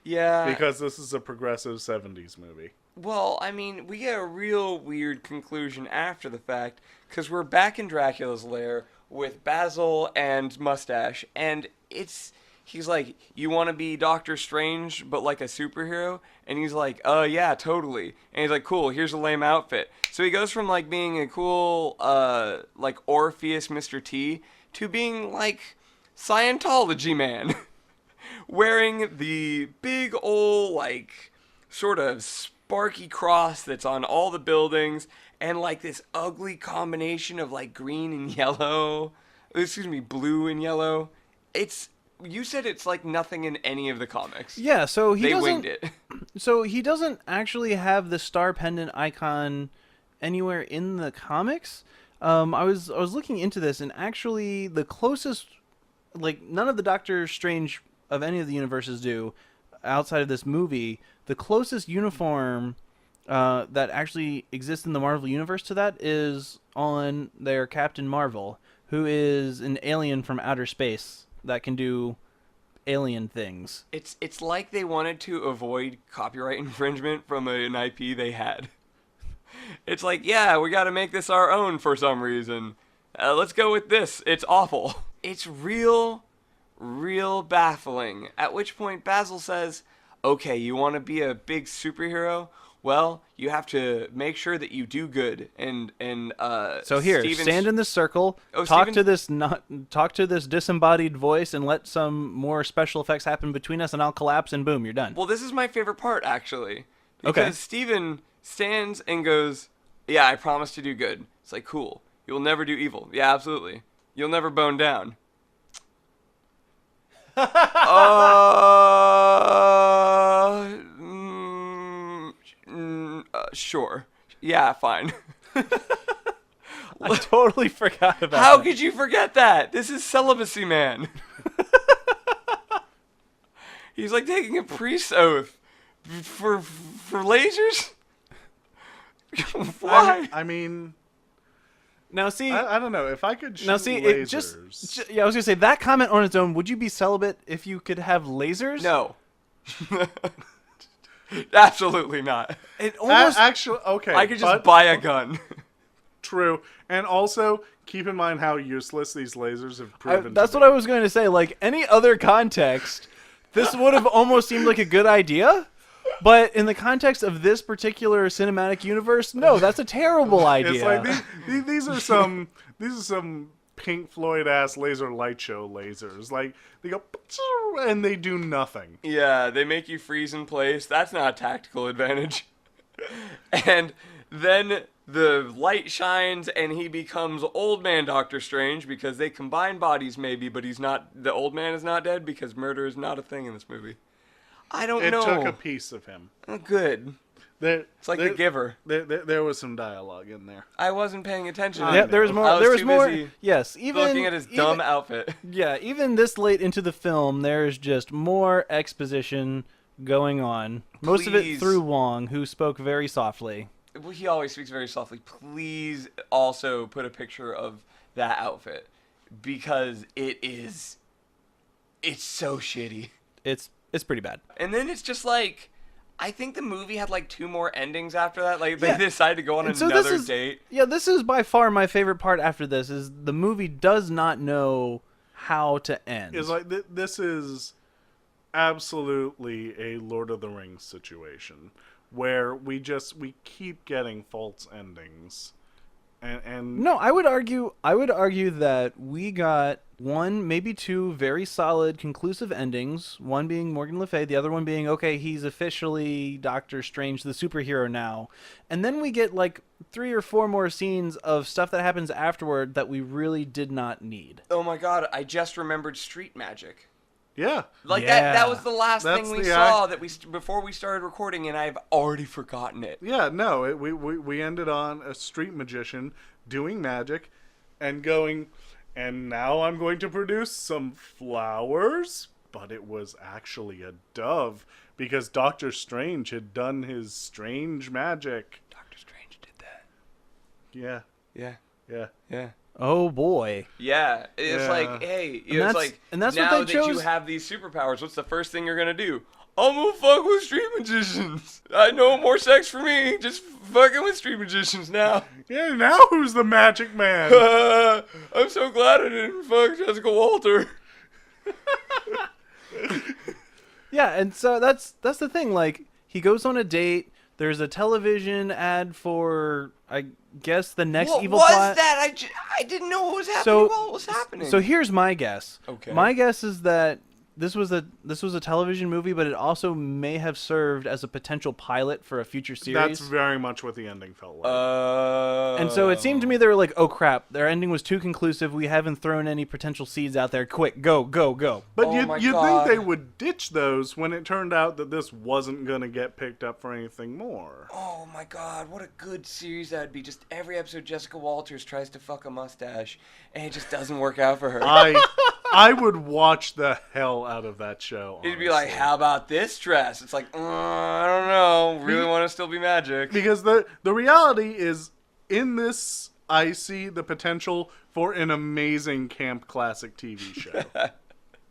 S5: Yeah.
S6: Because this is a progressive 70s movie.
S5: Well, I mean, we get a real weird conclusion after the fact, because we're back in Dracula's lair with Basil and Mustache, and he's like, you want to be Doctor Strange, but like a superhero? And he's like, yeah, totally. And he's like, cool, here's a lame outfit. So he goes from like being a cool, like Orpheus Mr. T, to being like Scientology man. Wearing the big old, like, sort of sparky cross that's on all the buildings, and like this ugly combination of like green and yellow. Excuse me, blue and yellow. You said it's like nothing in any of the comics.
S4: yeah, so
S5: They winged it.
S4: So he doesn't actually have the star pendant icon anywhere in the comics. I was looking into this, and actually the closest, like, none of the Doctor Strange of any of the universes do outside of this movie. The closest uniform that actually exists in the Marvel universe to that is on their Captain Marvel, who is an alien from outer space that can do alien things.
S5: It's like they wanted to avoid copyright infringement from an IP they had. It's like, yeah, we got to make this our own for some reason. Let's go with this. It's awful. It's real baffling. At which point Basil says, okay, you want to be a big superhero? Well, you have to make sure that you do good. And
S4: So here,
S5: Steven's-
S4: stand in this circle,
S5: Oh,
S4: talk
S5: Steven-
S4: to this disembodied voice, and let some more special effects happen between us, and I'll collapse, and boom, you're done.
S5: Well, this is my favorite part, actually.
S4: Okay.
S5: Because Steven stands and goes, yeah, I promise to do good. It's like, cool. You'll never do evil. Yeah, absolutely. You'll never bone down. Sure. Yeah, fine.
S4: I totally forgot about
S5: How
S4: that.
S5: could you forget that? This is Celibacy Man. He's like taking a priest's oath for lasers? Why?
S6: I mean,
S4: Now see,
S6: I don't know. If I could shoot
S4: now see,
S6: lasers,
S4: it just yeah, I was gonna say that comment on its own. Would you be celibate if you could have lasers?
S5: No. Absolutely not.
S4: It almost
S6: actually, okay.
S5: I could just
S6: but-
S5: buy a gun.
S6: True, and also keep in mind how useless these lasers have proven.
S4: that's what I was going to say. Like any other context, this would have almost seemed like a good idea. But in the context of this particular cinematic universe, no, that's a terrible idea.
S6: It's like these are some Pink Floyd ass laser light show lasers. Like they go and they do nothing.
S5: Yeah, they make you freeze in place. That's not a tactical advantage. And then the light shines and he becomes old man Doctor Strange because they combine bodies maybe, but he's not, the old man is not dead because murder is not a thing in this movie. I don't know.
S6: It took a piece of him.
S5: Oh, good. It's like The Giver.
S6: There was some dialogue in there.
S5: I wasn't paying attention.
S4: Yeah, there was more.
S5: I was
S4: There was
S5: too
S4: more.
S5: busy
S4: Yes, even
S5: looking at his dumb outfit.
S4: Yeah, even this late into the film, there's just more exposition going on. Most of it
S5: Please.
S4: through Wong, who spoke very softly.
S5: Well, he always speaks very softly. Please also put a picture of that outfit because it's so shitty.
S4: It's pretty bad.
S5: And then it's just like, I think the movie had like 2 more endings after that. Like they decided to go on
S4: And so
S5: another
S4: this is,
S5: date.
S4: Yeah, this is by far my favorite part after this, is the movie does not know how to end.
S6: It's like this is absolutely a Lord of the Rings situation where we keep getting false endings. And
S4: No, I would argue that we got 1, maybe 2 very solid, conclusive endings. One being Morgan Le Fay, the other one being, okay, he's officially Doctor Strange, the superhero now. And then we get like 3 or 4 more scenes of stuff that happens afterward that we really did not need.
S5: Oh my god, I just remembered Street Magic.
S6: yeah.
S5: Like
S4: Yeah.
S5: that was the last
S6: That's
S5: thing we
S6: the
S5: saw that before we started recording, and I've already forgotten it.
S6: Yeah, no, we ended on a street magician doing magic and going, and now I'm going to produce some flowers, but it was actually a dove because Doctor Strange had done his strange magic.
S5: Doctor Strange did that.
S6: Yeah,
S5: Yeah,
S6: yeah.
S5: yeah.
S4: Oh boy.
S5: Yeah, it's
S6: Yeah.
S5: like, hey,
S4: And
S5: it's
S4: that's-
S5: like,
S4: and that's what
S5: now
S4: they
S5: that you
S4: chose-
S5: have these superpowers, what's the first thing you're gonna do? I'm gonna fuck with street magicians. I know more sex for me, just fucking with street magicians now.
S6: Yeah, now who's the magic man?
S5: I'm so glad I didn't fuck Jessica Walter.
S4: Yeah, and so that's the thing. Like, he goes on a date. There's a television ad for, I guess, the next
S5: What
S4: evil
S5: was
S4: plot.
S5: that? I didn't know what was happening
S4: So,
S5: while it was happening.
S4: So here's my guess.
S5: Okay.
S4: My guess is that this was a television movie, but it also may have served as a potential pilot for a future series.
S6: That's very much what the ending felt like.
S4: And so it seemed to me they were like, oh crap, their ending was too conclusive. We haven't thrown any potential seeds out there. Quick, go, go, go.
S6: But
S5: Oh my
S6: you'd think
S5: God.
S6: they would ditch those when it turned out that this wasn't going to get picked up for anything more.
S5: Oh my god, what a good series that'd be. Just every episode Jessica Walters tries to fuck a mustache and it just doesn't work out for her.
S6: I would watch the hell out of that show.
S5: It'd be like,
S6: honestly.
S5: how about this dress? It's like, I don't know. Really want to still be magic.
S6: Because the reality is, in this, I see the potential for an amazing camp classic TV show.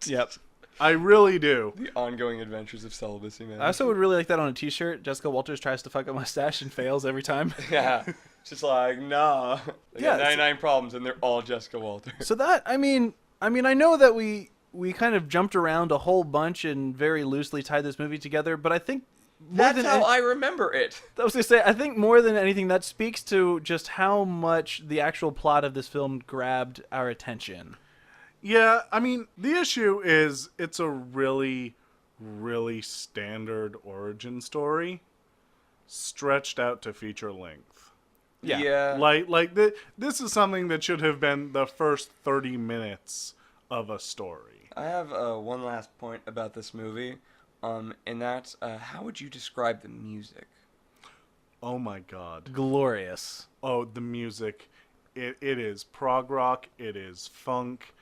S4: Yep.
S6: I really do.
S5: The ongoing adventures of celibacy, man.
S4: I also would really like that on a T-shirt. Jessica Walters tries to fuck a mustache and fails every time.
S5: Yeah. Just like, nah. They
S4: Yeah,
S5: got 99 problems and they're all Jessica Walters.
S4: So that, I mean, I know that we kind of jumped around a whole bunch and very loosely tied this movie together, but I think more
S5: That's
S4: than
S5: how I remember it.
S4: I was gonna say, I think more than anything, that speaks to just how much the actual plot of this film grabbed our attention.
S6: Yeah, I mean, the issue is it's a really, really standard origin story stretched out to feature length.
S4: Yeah.
S6: This is something that should have been the first 30 minutes of a story.
S5: I have one last point about this movie, and that's how would you describe the music?
S6: Oh my god.
S4: Glorious.
S6: Oh, the music. It is prog rock, it is funk.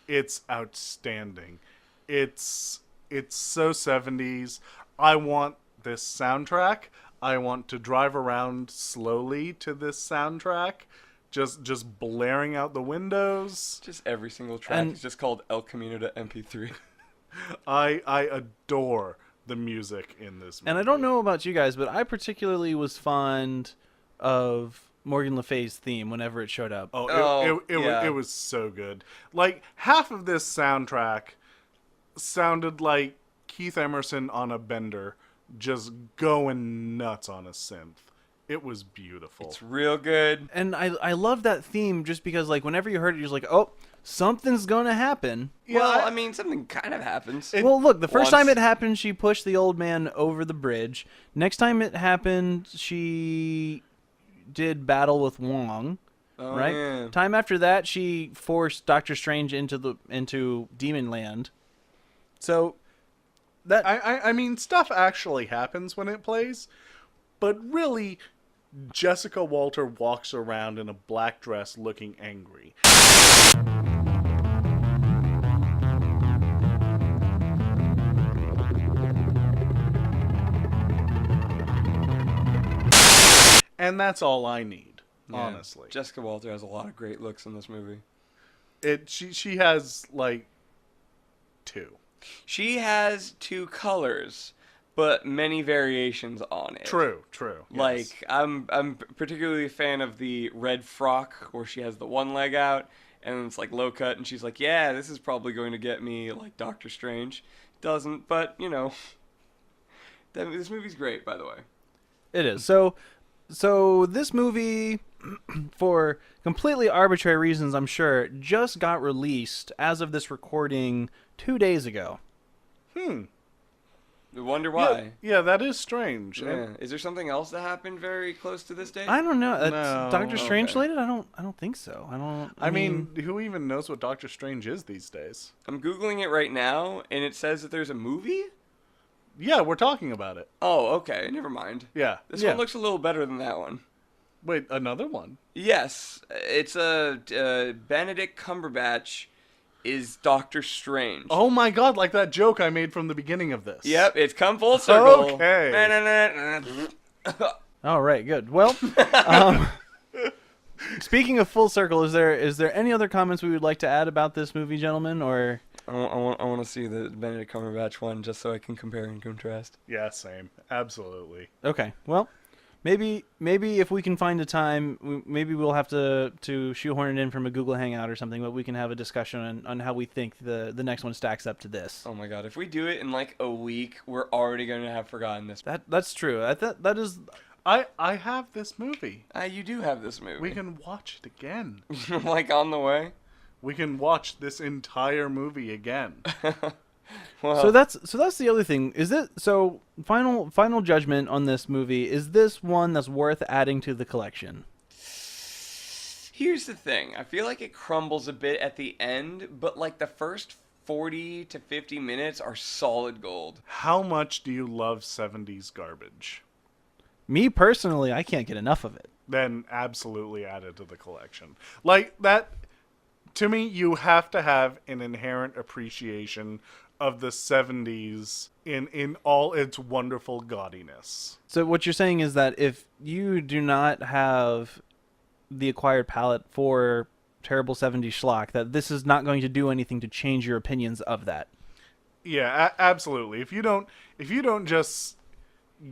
S6: It's outstanding. It's so 70s. I want this soundtrack. I want to drive around slowly to this soundtrack, just blaring out the windows.
S5: Just every single track
S4: And-
S5: is just called El Camino to MP3.
S6: I adore the music in this movie.
S4: And I don't know about you guys, but I particularly was fond of Morgan Le Fay's theme whenever it showed up.
S5: Yeah.
S6: It was so good. Like, half of this soundtrack sounded like Keith Emerson on a bender, just going nuts on a synth. It was beautiful.
S5: It's real good.
S4: And I love that theme just because, like, whenever you heard it, you're just like, oh, something's going to happen.
S5: Well, I mean, something kind of happens.
S4: Well, look, the first time
S5: Once.
S4: it happened, she pushed the old man over the bridge. Next time it happened, she did battle with Wong.
S5: Oh,
S4: Right?
S5: yeah.
S4: Time after that, she forced Doctor Strange into Demon Land. So that
S6: I mean, stuff actually happens when it plays, but really, Jessica Walter walks around in a black dress looking angry. And that's all I need,
S5: Yeah.
S6: honestly.
S5: Jessica Walter has a lot of great looks in this movie.
S6: She has like 2.
S5: She has 2 colors, but many variations on it.
S6: True. Yes.
S5: Like I'm particularly a fan of the red frock where she has the one leg out and it's like low cut and she's like, yeah, this is probably going to get me like Doctor Strange. Doesn't, but you know, this movie's great, by the way.
S4: it is. So this movie, for completely arbitrary reasons, I'm sure, just got released as of this recording 2 days ago.
S5: I wonder why.
S6: Yeah, that is strange.
S5: Yeah. Is there something else that happened very close to this date?
S4: I don't know.
S6: No.
S4: Doctor Strange
S5: Okay.
S4: related? I don't think so.
S6: I mean, who even knows what Doctor Strange is these days?
S5: I'm Googling it right now, and it says that there's a movie?
S6: Yeah, we're talking about it.
S5: Oh, okay. Never mind.
S6: Yeah.
S5: This
S4: Yeah.
S5: one looks a little better than that one.
S6: Wait, another one?
S5: Yes. It's a Benedict Cumberbatch is Doctor Strange.
S6: Oh my god, like that joke I made from the beginning of this.
S5: Yep, it's come full circle.
S6: Okay.
S4: All right, good. Well, speaking of full circle, is there any other comments we would like to add about this movie, gentlemen? Or
S5: I want to see the Benedict Cumberbatch one just so I can compare and contrast.
S6: Yeah, same. Absolutely.
S4: okay, well, maybe if we can find a time, maybe we'll have to shoehorn it in from a Google Hangout or something, but we can have a discussion on how we think the next one stacks up to this.
S5: Oh my god, if we do it in like a week, we're already going to have forgotten this.
S4: That's true. That is.
S6: I have this movie.
S5: You do have this movie.
S6: We can watch it again.
S5: like on the way.
S6: We can watch this entire movie again.
S5: Well,
S4: So that's the other thing. Is it so? Final judgment on this movie. Is this one that's worth adding to the collection?
S5: here's the thing. I feel like it crumbles a bit at the end, but like the first 40 to 50 minutes are solid gold.
S6: How much do you love 70s garbage?
S4: Me personally, I can't get enough of it.
S6: Then absolutely add it to the collection. Like that, to me, you have to have an inherent appreciation of the 70s in all its wonderful gaudiness.
S4: So what you're saying is that if you do not have the acquired palette for terrible 70s schlock, that this is not going to do anything to change your opinions of that.
S6: Yeah, absolutely. If you don't just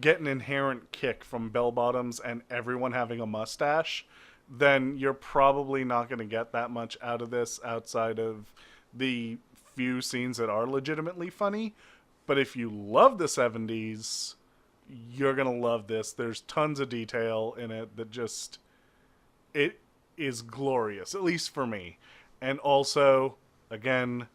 S6: get an inherent kick from bell bottoms and everyone having a mustache, then you're probably not going to get that much out of this outside of the few scenes that are legitimately funny. But if you love the 70s, you're going to love this. There's tons of detail in it that just, it is glorious, at least for me. And also, again,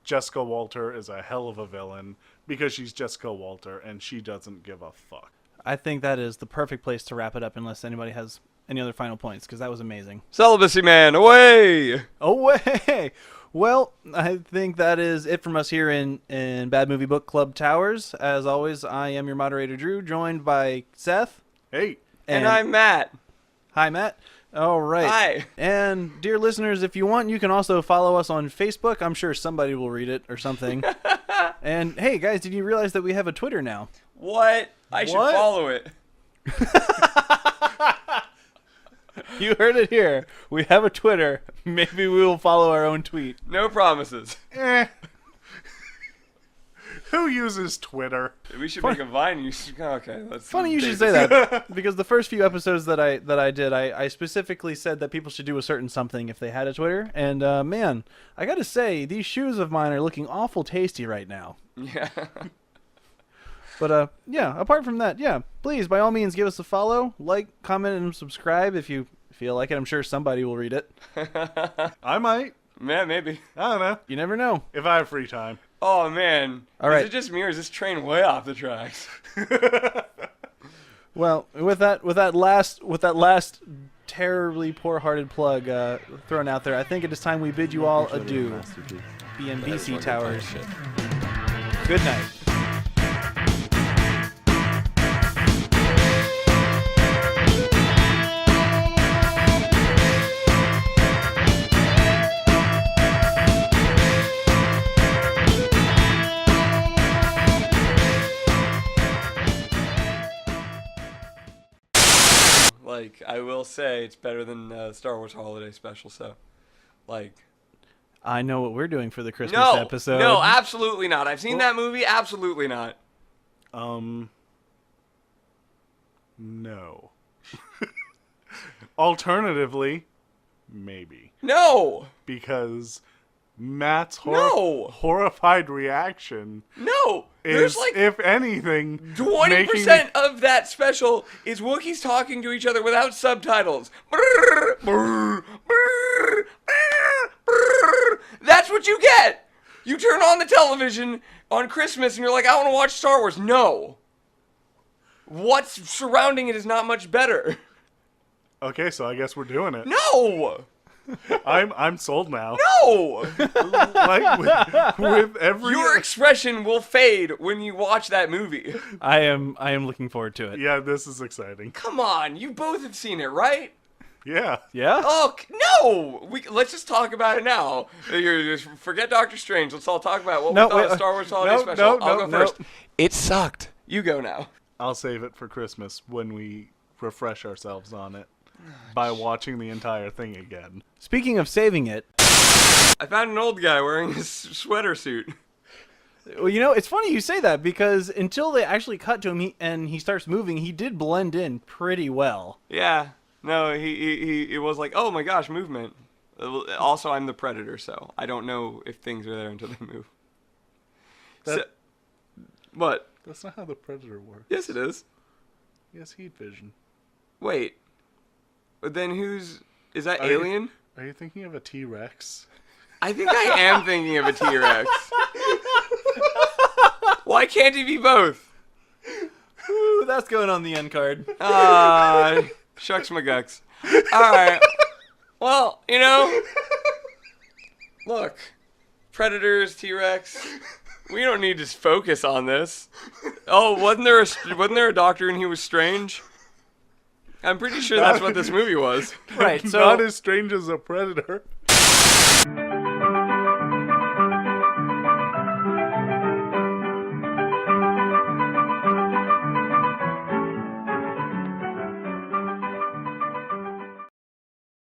S6: Jessica Walter is a hell of a villain because she's Jessica Walter and she doesn't give a fuck.
S4: I think that is the perfect place to wrap it up unless anybody has any other final points, because that was amazing.
S5: Celibacy Man, away!
S4: Away! Well, I think that is it from us here in Bad Movie Book Club Towers. As always, I am your moderator, Drew, joined by Seth.
S6: Hey,
S5: And I'm Matt.
S4: Hi, Matt. All right.
S5: Hi.
S4: And dear listeners, if you want, you can also follow us on Facebook. I'm sure somebody will read it or something. And hey, guys, did you realize that we have a Twitter now?
S5: What? I should
S6: What?
S5: follow it.
S4: You heard it here. We have a Twitter. Maybe we will follow our own tweet.
S5: No promises.
S6: Who uses Twitter?
S5: We should make a Vine. Okay, that's
S4: Funny you should say that, because the first few episodes that I did, I specifically said that people should do a certain something if they had a Twitter. And man, I got to say, these shoes of mine are looking awful tasty right now.
S5: Yeah.
S4: But yeah, apart from that, yeah, please, by all means, give us a follow, like, comment, and subscribe if you feel like it. I'm sure somebody will read it.
S6: I might.
S5: Man, maybe.
S6: I don't know.
S4: You never know.
S6: If I have free time.
S5: Oh, man.
S4: All right.
S5: Is it just me, or is this train way off the tracks?
S4: Well, with that last terribly poor-hearted plug thrown out there, I think it is time we bid you all adieu. BMBC Towers. Good night.
S5: Like, I will say it's better than Star Wars Holiday Special, so, like...
S4: I know what we're doing for the Christmas
S5: No,
S4: episode.
S5: no, absolutely not. I've seen that movie, absolutely not.
S6: No. Alternatively, maybe.
S5: No!
S6: Because Matt's
S5: No!
S6: horrified reaction
S5: No!
S6: is,
S5: There's like
S6: if anything,
S5: 20% of that special is Wookiees talking to each other without subtitles. Brrr, brrr, brrr, brrr, brrr. That's what you get! You turn on the television on Christmas and you're like, I want to watch Star Wars. No! What's surrounding it is not much better.
S6: Okay, so I guess we're doing it.
S5: No!
S6: I'm sold now.
S5: No!
S6: Like with every
S5: Your expression will fade when you watch that movie.
S4: I am looking forward to it.
S6: Yeah, this is exciting.
S5: Come on, you both have seen it, right?
S6: Yeah.
S4: Yeah?
S5: Oh, no! Let's just talk about it now. Just forget Doctor Strange. Let's all talk about what we thought of Star Wars Holiday Special. I'll go first. It sucked. You go now.
S6: I'll save it for Christmas when we refresh ourselves on it by watching the entire thing again.
S4: Speaking of saving it,
S5: I found an old guy wearing his sweater suit.
S4: well, you know, it's funny you say that because until they actually cut to him and he starts moving, he did blend in pretty well.
S5: Yeah. No, he was like, oh my gosh, movement. Also, I'm the Predator, so I don't know if things are there until they move. What?
S6: That's not how the Predator works.
S5: Yes, it is.
S6: He has heat vision.
S5: Wait. But then is that Alien?
S6: Are you thinking of a T-Rex?
S5: I think I am thinking of a T-Rex. Why can't he be both?
S4: Ooh, that's going on the end card.
S5: Shucks my gucks. Alright. Well, you know, look. Predators, T-Rex. We don't need to focus on this. Oh, wasn't there a doctor and he was strange? I'm pretty sure that's what this movie was.
S4: Right, so
S6: Not as strange as a Predator.